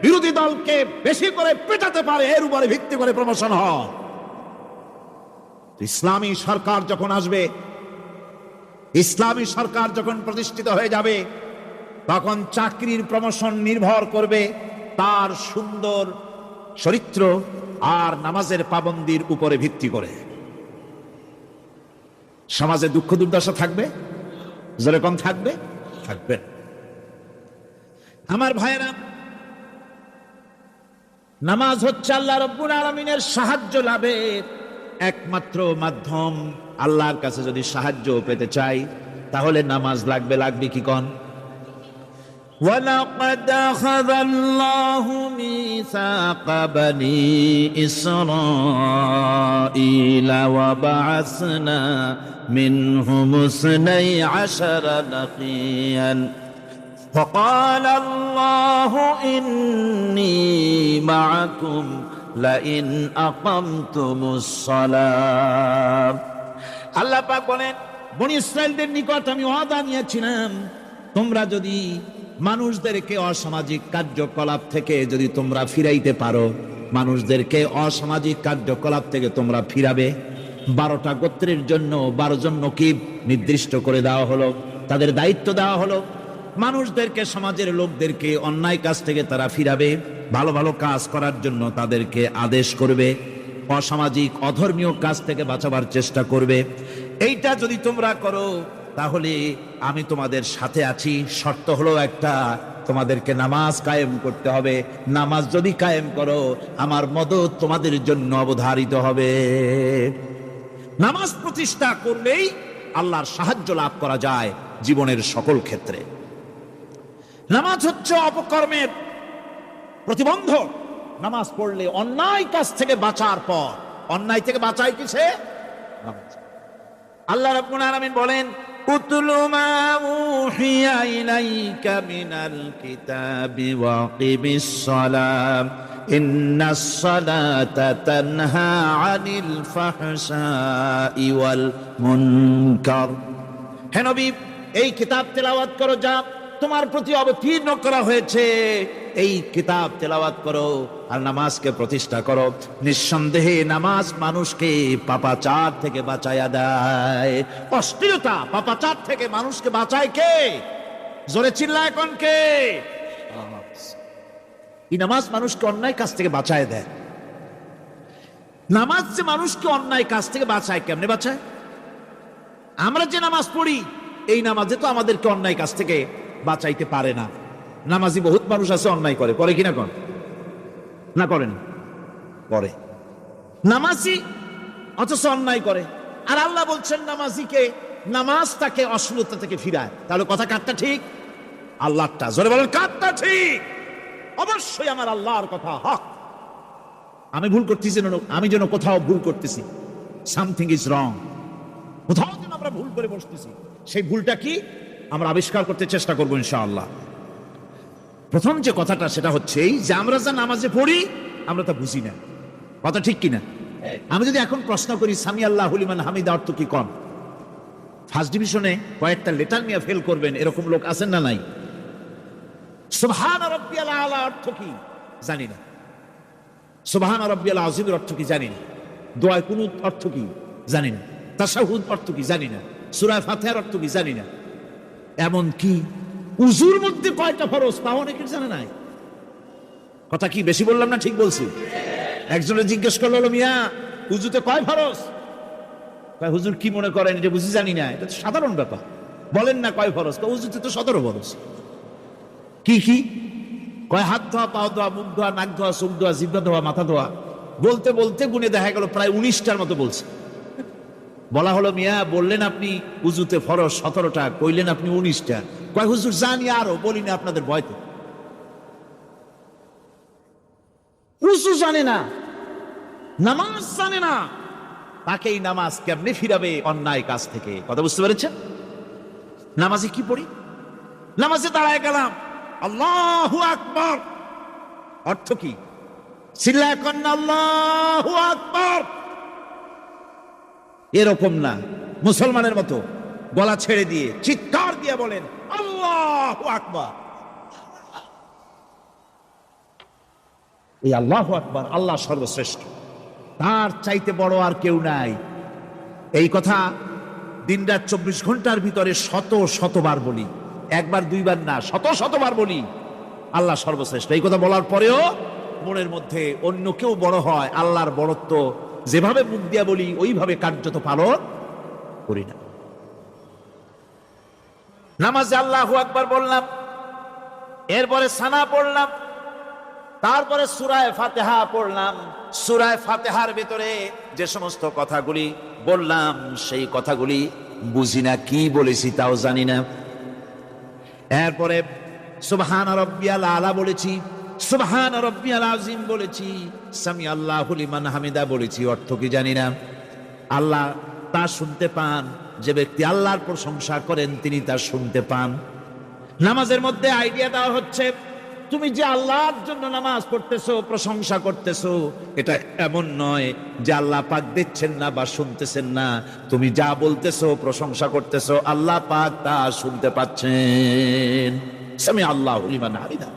বিরোধী দলকে বেশি করে পেটাতে পারে, এর উপরে ভিত্তি করে প্রমোশন হয়। ইসলামী সরকার যখন আসবে, ইসলামী সরকার যখন প্রতিষ্ঠিত হয়ে যাবে, তখন চাকরির প্রমোশন নির্ভর করবে তার সুন্দর চরিত্র আর নামাজের পাবন্দির উপরে ভিত্তি করে। সমাজে দুঃখ দুর্দশা থাকবে, যেরকম থাকবে থাকবে। আমার ভাইয়েরা, নামাজ হচ্ছে আল্লাহ রাব্বুল আলামিনের সাহায্য লাভের একমাত্র মাধ্যম। আল্লাহর কাছে যদি সাহায্য পেতে চাই তাহলে নামাজ লাগবে। লাগবে কি কোন? وَلَقَدْ أَخَذَ اللَّهُ مِيثَاقَ بَنِي إِسْرَائِيلَ وَبَعَثْنَا مِنْهُمُ 12 نَقِيًّا فَقَالَ اللَّهُ إِنِّي مَعَكُمْ لَئِنْ أَقَمْتُمُ الصَّلَاةَ। আল্লাহ পাক বলেন, বনি ইসরাইলদের নিকট আমি ওয়াদা নিয়েছিলাম, তোমরা যদি মানুষদেরকে অসামাজিক কার্যকলাপ থেকে যদি তোমরা ফিরাইতে পারো, মানুষদেরকে অসামাজিক কার্যকলাপ থেকে তোমরা ফিরাবে। 12টা গোত্রের জন্য 12 জন নকিব নির্দিষ্ট করে দেওয়া হলো, তাদের দায়িত্ব দেওয়া হলো। মানুষদেরকে, সমাজের লোকদেরকে অন্যায় কাজ থেকে তারা ফিরাবে, ভালো ভালো কাজ করার জন্য তাদেরকে আদেশ করবে, অসামাজিক অধর্মীয় কাজ থেকে বাঁচাবার চেষ্টা করবে। এইটা যদি তোমরা করো তাহলে আমি তোমাদের সাথে আছি। শর্ত হলো একটা, তোমাদেরকে নামাজ কায়েম করতে হবে। নামাজ যদি কায়েম করো, আমার মদদ তোমাদের জন্য অবধারিত হবে। নামাজ প্রতিষ্ঠা করলেই আল্লাহর সাহায্য লাভ করা যায় জীবনের সকল ক্ষেত্রে। নামাজ হচ্ছে অপকর্মের প্রতিবন্ধক। নামাজ পড়লে অন্যায় কাজ থেকে বাঁচার পর, অন্যায় থেকে বাঁচায় কিসে? নামাজ। আল্লাহ রাব্বুল আলামিন বলেন, উতলু মা উহিয়া ইলাইকা মিনাল কিতাবি ওয়াকিমিস সালাম ইন্নাস সালাতা তানহা আনিল ফাহশাই ওয়াল মুনকার। হে নবী, এই কিতাব তেলাওয়াত করো যা তোমার প্রতি অবতীর্ণ করা হয়েছে, এই কিতাব তেলাওয়াত করো আর নামাজকে প্রতিষ্ঠা করো। নিঃসন্দেহে নামাজ মানুষকে পাপাচার থেকে বাঁচায়া দেয়। অশ্লীলতা, পাপাচার থেকে মানুষকে বাঁচায় কে? জোরে চিল্লা এখন কে? এই নামাজ মানুষকে অন্যায় কাজ থেকে বাঁচায় দেয়। নামাজ যে মানুষকে অন্যায় কাজ থেকে বাঁচায়, কেমনে বাঁচায়? আমরা যে নামাজ পড়ি, এই নামাজে তো আমাদেরকে অন্যায় কাজ থেকে বাঁচাইতে পারে না। নামাজি বহুত মানুষ আছে অন্যায় করে, করে কিনা? কোন না করে না? করে। নামাজি অথচ অন্যায় করে। আর আল্লাহ বলছেন নামাজিকে, নামাজ তাকে অশ্লীলতা থেকে ফিরায়। তাহলে কথা কারটা ঠিক? আল্লাহরটা। জোরে বলেন, কারটা ঠিক? অবশ্যই আমার আল্লাহর কথা হক। আমি ভুল করতেছি, আমি যেন কোথাও ভুল করতেছি, সামথিং ইজ রং, কোথাও যেন আমরা ভুল করে বসতেছি। সেই ভুলটা কি আমরা আবিষ্কার করতে চেষ্টা করবো ইনশাআল্লাহ। প্রথম যে কথাটা সেটা হচ্ছে এই যে আমরা যা নামাজে পড়ি আমরা তা বুঝি না। কথা ঠিক কিনা? আমি যদি এখন প্রশ্ন করি সামি আল্লাহু লিমান হামিদা অর্থ কি, কম ফার্স্ট ডিভিশনে কয়েকটা লেটার নিয়ে ফেল করবেন, এরকম লোক আছেন না নাই? সুবহান রাব্বিয়াল আলা অর্থ কি জানি না, সুবহান রাব্বিয়াল আযীমের অর্থ কি জানি না, দোয়া কুনুত অর্থ কি জানি না, তাশাহুদ অর্থ কি জানি না, সূরা ফাতিহার অর্থ কি জানি না। এমন কি উজুর মধ্যে কয়টা ফরজ তাও অনেকের জানা নাই। কথা কি বেশি বললাম না ঠিক বলছি? একজনে জিজ্ঞেস করলো, মিয়া উজুতে কয় ফরজ? হুজুর কি মনে করেন, এটা বুঝি জানি না, এটা তো সাধারণ ব্যাপার, বলেন না কয় ফরজ? উজুতে তো 17 ফরজ। কি কি কয় হাত ধোয়া, পাও ধোয়া, মুখ ধোয়া, নাক ধোয়া, চোখ ধোয়া, জিহ্বা ধোয়া, মাথা ধোয়া। বলতে বলতে গুনে দেখা গেল প্রায় 19টার মতো বলছে। বলা হলো, মিয়া বললেন আপনি উজুতে ফরজ 17টা, কইলেন আপনি 19টা। কয় হুজুর জানি আরো, বলি না আপনাদের ভয়তে। উজু জানে না, নামাজ জানে না, তাকেই নামাজ কেমনে ফিরাবে অন্যায় কাজ থেকে? কথা বুঝতে পেরেছেন? নামাজে কি পড়ি? নামাজে দাঁড়ায় গেলাম, আল্লাহু আকবার, অর্থ কি? চিল্লায় কন্না আল্লাহু আকবার। এরকম না, মুসলমানের মতো গলা ছেড়ে দিয়ে চিৎকার দিয়ে বলেন আল্লাহু আকবার। এই আল্লাহু আকবার, আল্লাহ সর্বশ্রেষ্ঠ, তার চাইতে বড় আর কেউ নাই। এই কথা দিনরাত 24 ঘন্টার ভিতরে শত শতবার বলি, একবার দুইবার না, শত শতবার বলি আল্লাহ সর্বশ্রেষ্ঠ। এই কথা বলার পরেও মনের মধ্যে অন্য কেউ বড় হয়, আল্লাহর বড়ত্ব যেভাবে মুখ দিয়া বলি ওইভাবে কার্যত পালন করি না। নামাজে আল্লাহু আকবার বললাম, এরপরে সানা পড়লাম, তারপরে সূরায়ে ফাতিহা পড়লাম। সূরায়ে ফাতিহার ভিতরে যে সমস্ত কথাগুলি বললাম সেই কথাগুলি বুঝি না, কি বলেছি তাও জানি না। এরপরে সুবহান রাব্বিয়াল আলা বলেছি, সুবহান রাব্বিয়াল আযীম বলেছি, সামি আল্লাহু লিমান হামিদা বলেছি, অর্থ কি জানি না। আল্লাহ তা শুনতে পান, যে ব্যক্তি আল্লাহর প্রশংসা করেন তিনি তা শুনতে পান। নামাজের মধ্যে আইডিয়া দেওয়া হচ্ছে, তুমি যে আল্লাহর জন্য নামাজ পড়তেছো, প্রশংসা করতেছো, এটা এমন নয় যে আল্লাহ পাক দেখছেন না বা শুনতেছেন না। তুমি যা বলতেছো, প্রশংসা করতেছো, আল্লাহ পাক তা শুনতে পাচ্ছেন। সামি আল্লাহু লিমান হামিদা,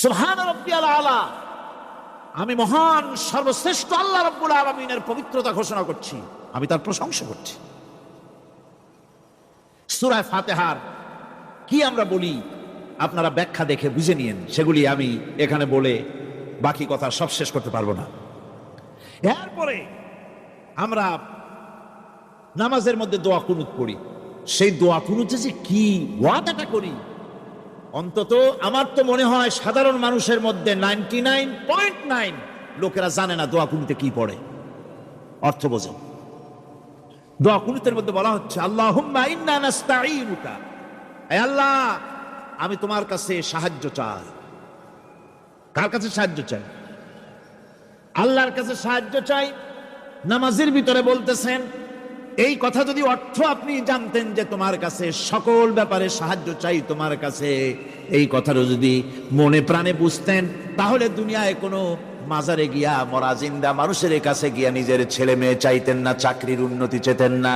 সুবহান রাব্বিয়াল আলা, আমি মহান সর্বশ্রেষ্ঠ আল্লাহ রাব্বুল আলামিনের পবিত্রতা ঘোষণা করছি, আমি তার প্রশংসা করছি। সূরা ফাতিহার কি আমরা বলি আপনারা ব্যাখ্যা দেখে বুঝে নিয়েন, সেগুলি আমি এখানে বলে বাকি কথা সব শেষ করতে পারবো না। এরপরে আমরা নামাজের মধ্যে দোয়া কুনুত পড়ি। সেই দোয়া কুনুতে যে কি ওয়াদাটা করি, অন্তত আমার তো মনে হয় সাধারণ মানুষের মধ্যে 99.9 লোকেরা জানে না দোয়া কুনুতে কি পড়ে, অর্থ বোঝে। দোয়া কুনুতের মধ্যে বলা হচ্ছে আল্লাহুম্মা ইন্না নাস্তাঈনুকা, হে আল্লাহ আমি তোমার কাছে সাহায্য চাই। কার কাছে সাহায্য চাই? আল্লাহর কাছে সাহায্য চাই। নামাজের ভিতরে বলতেছেন, এই কথা যদি অর্থ আপনি জানতেন যে তোমার কাছে সকল ব্যাপারে সাহায্য চাই তোমার কাছে, এই কথাটা যদি মনে প্রাণে বুঝতেন, তাহলে দুনিয়ায় কোনো মাজারে গিয়া মরা জিন্দা মানুষের কাছে গিয়া নিজের ছেলে মেয়ে চাইতেন না, চাকরির উন্নতি চেতেন না।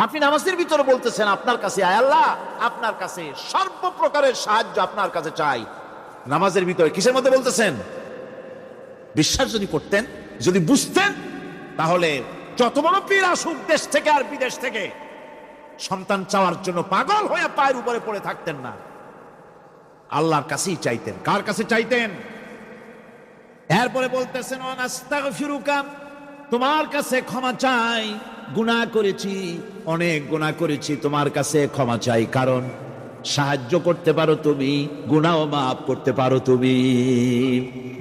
আপনি নামাজের ভিতরে বলতেছেন আপনার কাছে, আয় আল্লাহ আপনার কাছে সর্বপ্রকারের সাহায্য আপনার কাছে চাই। নামাজের ভিতরে কিসের মধ্যে বলতেছেন? বিশ্বাস যদি করতেন, যদি বুঝতেন, তাহলে যত বড় পীর আসুক দেশ থেকে আর বিদেশ থেকে, সন্তান চাওয়ার জন্য পাগল হয়ে পায়ের উপরে পড়ে থাকতেন না, আল্লাহর কাছেই চাইতেন। কার কাছে চাইতেন? এরপরে বলতেছেন আস্তাগফিরুকা, তোমার কাছে ক্ষমা চাই, গুনাহ করেছি, অনেক গুনাহ করেছি, তোমার কাছে ক্ষমা চাই, কারণ সাহায্য করতে পারো তুমি, গুনাহ মাফ করতে পারো তুমি।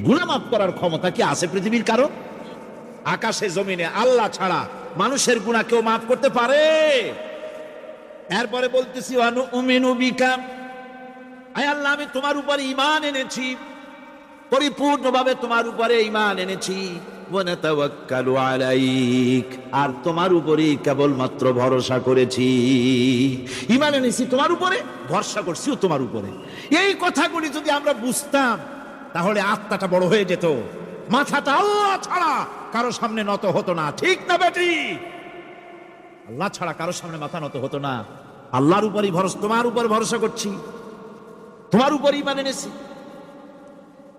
গুনাহ মাফ করার ক্ষমতা কি আছে পৃথিবীর কারো? আকাশে জমিনে আল্লাহ ছাড়া মানুষের গুনাহ কেউ মাফ করতে পারে? এরপরে বলতেছি অনুমিনু বিকা, আয় আল্লাহ আমি তোমার উপরে ঈমান এনেছি, পরিপূর্ণভাবে তোমার উপরে ঈমান এনেছি, ওয়া নাতাওয়াক্কালু আলাইক, আর তোমার উপরেই কেবলমাত্র ভরসা করেছি। ঈমান এনেছি তোমার উপরে, ভরসা করছি তোমার উপরে। এই কথাগুলি যদি আমরা বুঝতাম, তাহলে আত্মাটা বড় হয়ে যেত, মাথাটা আল্লাহ ছাড়া কারো সামনে নত হতো না। ঠিক না বেটি? আল্লাহ ছাড়া কারো সামনে মাথা নত হতো না। আল্লাহর উপরই ভরসা, তোমার উপর ভরসা করছি, তোমার উপর ঈমান এনেছি।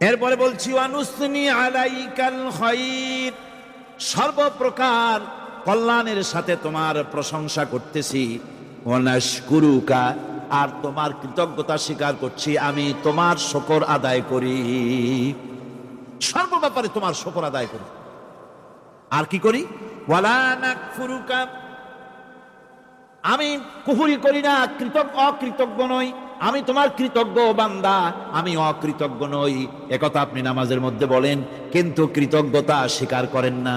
এরপরে বলছি ওয়ানুসনি আলাইকাল খায়র, সর্বপ্রকার কল্যাণের সাথে তোমার প্রশংসা করতেছি। ওয়ানাশকুরুকা, আর তোমার কৃতজ্ঞতা স্বীকার করছি, আমি তোমার শুকর আদায় করি, সর্ব ব্যাপারে তোমার শুকর আদায় করি। আর কি করি? ওয়ালা নাকফুরুকা, আমি কুফরি করি না, অকৃতজ্ঞ নই, আমি তোমার কৃতজ্ঞ বান্দা, আমি অকৃতজ্ঞ নই, একথা আপনি নামাজের মধ্যে বলেন, কিন্তু কৃতজ্ঞতা স্বীকার করেন না।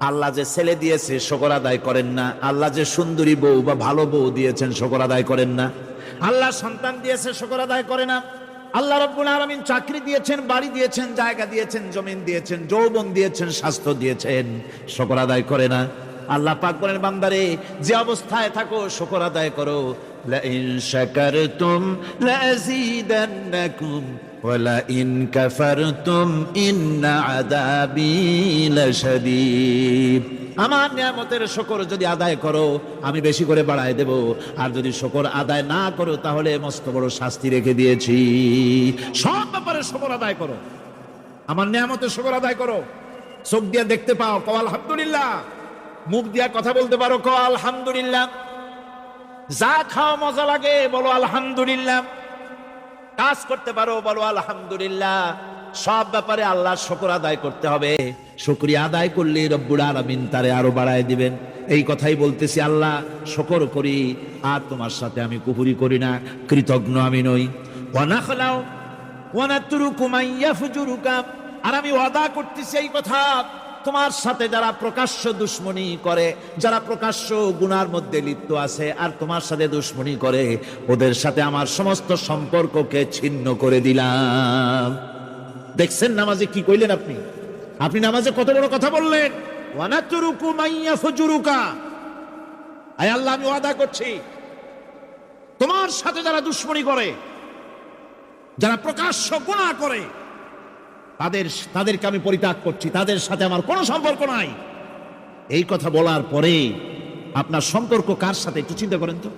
আল্লাহ যে ছেলে দিয়েছে শুকর আদায় করেন না, আল্লাহ যে সুন্দরী বউ বা ভালো বউ দিয়েছেন শুকর আদায় করেন না, আল্লাহ সন্তান দিয়েছে শুকর আদায় করে না, আল্লাহ রাব্বুল আলামিন চাকরি দিয়েছেন, বাড়ি দিয়েছেন, জায়গা দিয়েছেন, জমিন দিয়েছেন, যৌবন দিয়েছেন, স্বাস্থ্য দিয়েছেন, শুকর আদায় করে না। আল্লাহ পাক বলেন, বান্দারে যে অবস্থায় থাকো শুকর আদায় করো। লা ইন শাকারতুম লা আযীদান্নাকুম ওয়া লা ইন কাফারতুম ইন্না আযাবী লাশাদীদ। আমার নিয়ামতের শুকর যদি আদায় করো আমি বেশি করে বাড়ায় দেব, আর যদি শুকর আদায় না করো তাহলে মস্ত বড় শাস্তি রেখে দিয়েছি। সব ব্যাপারে শুকর আদায় করো, আমার নিয়ামতের শুকর আদায় করো। চোখ দিয়ে দেখতে পাও, কও আলহামদুলিল্লাহ। মুখ দিয়া কথা বলতে পারো, কও আলহামদুলিল্লাহ। যা খাও মজা লাগে বলো আলহামদুলিল্লাহ। কাজ করতে পারো বলো আলহামদুলিল্লাহ। সব ব্যাপারে আল্লাহর শুকর আদায় করতে হবে। শুকরিয়া আদায় করলে রব্বুল আলামিন তারে আরো বাড়ায় দিবেন। এই কথাই বলতেছি, আল্লাহ শুকর করি আর তোমার সাথে আমি কুফরি করি না, কৃতজ্ঞ আমি নই। ওয়া নাখলাউ ওয়া নাতরুকু মান ইয়াফজুরুকা, আর আমি ওয়াদা করতেছি এই কথা, তোমার সাথে যারা প্রকাশ্য দুশ্মনী করে, যারা প্রকাশ্য গুনার মধ্যে লিপ্ত আছে আর তোমার সাথে দুশ্মনী করে, ওদের সাথে আমার সমস্ত সম্পর্ককে ছিন্ন করে দিলাম। দেখছেন নামাজে কি কইলেন আপনি? আপনি নামাজে কত বড় কথা বললেন। ওয়ানাতুরুকু মাইয়া ফুজুরুকা, আয় আল্লাহ আমি ওয়াদা করছি তোমার সাথে যারা দুশ্মনী করে, যারা প্রকাশ্য গুনাহ করে, তাদেরকে আমি পরিত্যাগ করছি, তাদের সাথে আমার কোনো সম্পর্ক নাই। এই কথা বলার পরে আপনার সম্পর্ক কার সাথে একটু চিন্তা করেন তো।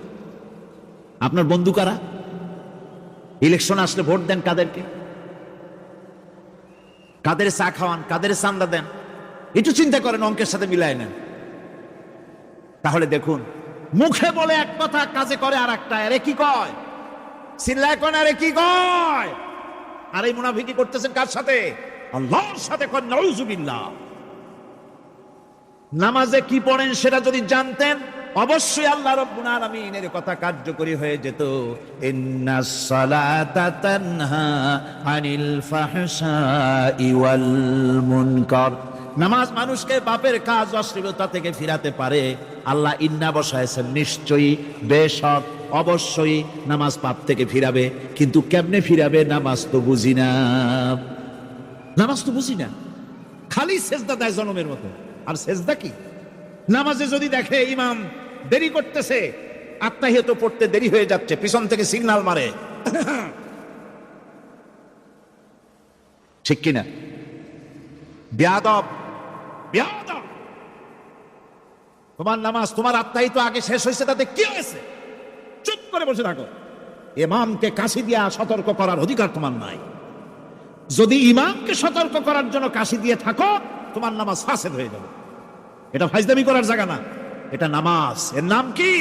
আপনার বন্ধু কারা? ইলেকশন আসলে ভোট দেন কাদেরকে? কাদের চা খাওয়ান, কাদের চান্দা দেন? একটু চিন্তা করেন, অঙ্কের সাথে মিলায় নেন। তাহলে দেখুন, মুখে বলে এক কথা, কাজে করে আর একটা। আরে কি কয়? চিল্লায় কোন আরে কি কয়? আর এই মুনাফিকি করতেছেন কার সাথে? আল্লাহর সাথে। কোন নাউজুবিল্লাহ। নামাজে কি পড়েন সেটা যদি জানতেন, অবশ্যই আল্লাহ রাব্বুল আলামিনের কথা কার্যকরী হয়ে যেত। ইন্নাস সালাতা তানহা আনিল ফাহশাই ওয়াল মুনকার। নামাজ মানুষকে পাপের কাজ, অশ্লীলতা থেকে ফিরাতে পারে। আল্লাহ ইন্না বসায়ছেন, নিশ্চয়ই, বেশক, অবশ্যই নামাজ পাপ থেকে ফিরাবে। কিন্তু কেমনে ফিরাবে নামাজ তো বুঝি না। নামাজ তো বুঝি না, খালি সেজদা দেয় জনমের মতো। আর সেজদা কি? নামাজে যদি দেখে ইমাম দেরি করতেছে, আত্মাহিয়াত পড়তে দেরি হয়ে যাচ্ছে, পিছন থেকে সিগন্যাল মারে, ঠিক কিনা? বেয়াদব, বেয়াদব। তোমার নামাজ, তোমার আত্মাহিত আগে শেষ হয়েছে, তাতে কি হয়েছে? চুপ করে বসে থাকো। ইমামকে কাশি দিয়া সতর্ক করার অধিকার তোমার নাই। যদি ইমামকে সতর্ক করার জন্য কাশি দিয়ে থাকো, তোমার নামাজ ফাসেদ হয়ে যাবে। এটা ফাজলামি করার জায়গা না, এটা নামাজ। এর নাম কি?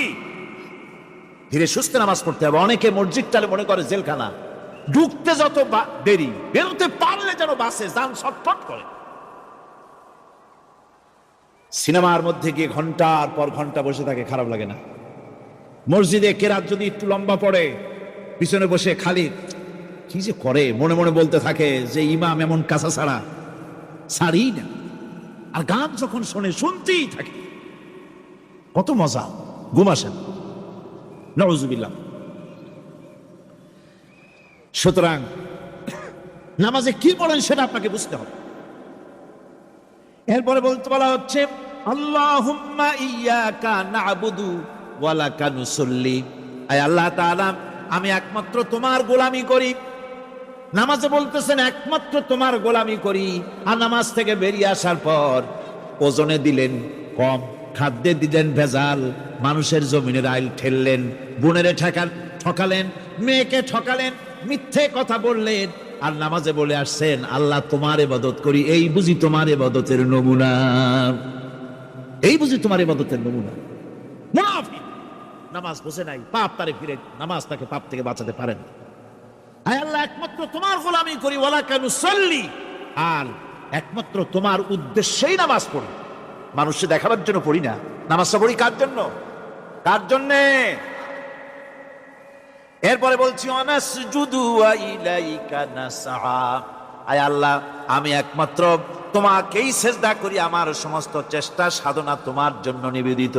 ধীরে সুস্থে নামাজ পড়তে হবে। অনেকে মসজিদটালে মনে করে জেলখানা, ঢুকতে যত দেরি, বেরোতে পারলে যেন বাসে যান ছটফট করে। সিনেমার মধ্যে গিয়ে ঘন্টার পর ঘন্টা বসে থাকে, খারাপ লাগে না? মসজিদে কেরাত যদি একটু লম্বা পড়ে, পিছনে বসে খালি কি যে করে মনে মনে বলতে থাকে যে ইমাম এমন কাঁচা ছাড়া ছাড়ি না। আর গান যখন শোনে, শুনতেই থাকে, কত মজা, ঘুম আসেন। নাউজুবিল্লাহ। সুতরাং নামাজে কি পড়েন সেটা আপনাকে বুঝতে হবে। এরপরে বলতে বলা হচ্ছে, আল্লাহুম্মা ইয়্যাকা না'বুদু ওয়া লাকা নুসাল্লি। আয় আল্লাহ তাআলা, আমি একমাত্র তোমার গোলামি করি। নামাজে বলতেছেন একমাত্র তোমার গোলামি করি। আর নামাজ থেকে বেরিয়ে আসার পর ওজনে দিলেন কম, খাদ্যে দিলেন ভেজাল, মানুষের জমিনের আইল ঠেললেন, বোনেরে ঠকালেন, মেয়েকে ঠকালেন, মিথ্যে কথা বললেন, আর নামাজে বলে আসছেন আল্লাহ তোমার ইবাদত করি। এই বুঝি তোমার ইবাদতের নমুনা? এই বুঝি তোমার ইবাদতের নমুনা? মুনাফিক। নামাজ বোঝে নাই, পাপ তারে ফিরে, নামাজ তাকে পাপ থেকে বাঁচাতে পারেন। আয় আল্লাহ, একমাত্র তোমার গোলামি করি, ওয়ালা কানু সাল্লি, আর একমাত্র তোমার উদ্দেশ্যেই নামাজ পড়ি। মানুষকে দেখাবার জন্য পড়ি না, নামাজটা পড়ি কার জন্য? কার জন্যে? এরপরে বলছি অনাসজুদু ওয়া ইলাইকা নাসআ, আয় আল্লাহ আমি একমাত্র তোমাকেই সেজদা করি, আমার সমস্ত চেষ্টা সাধনা তোমার জন্য নিবেদিত।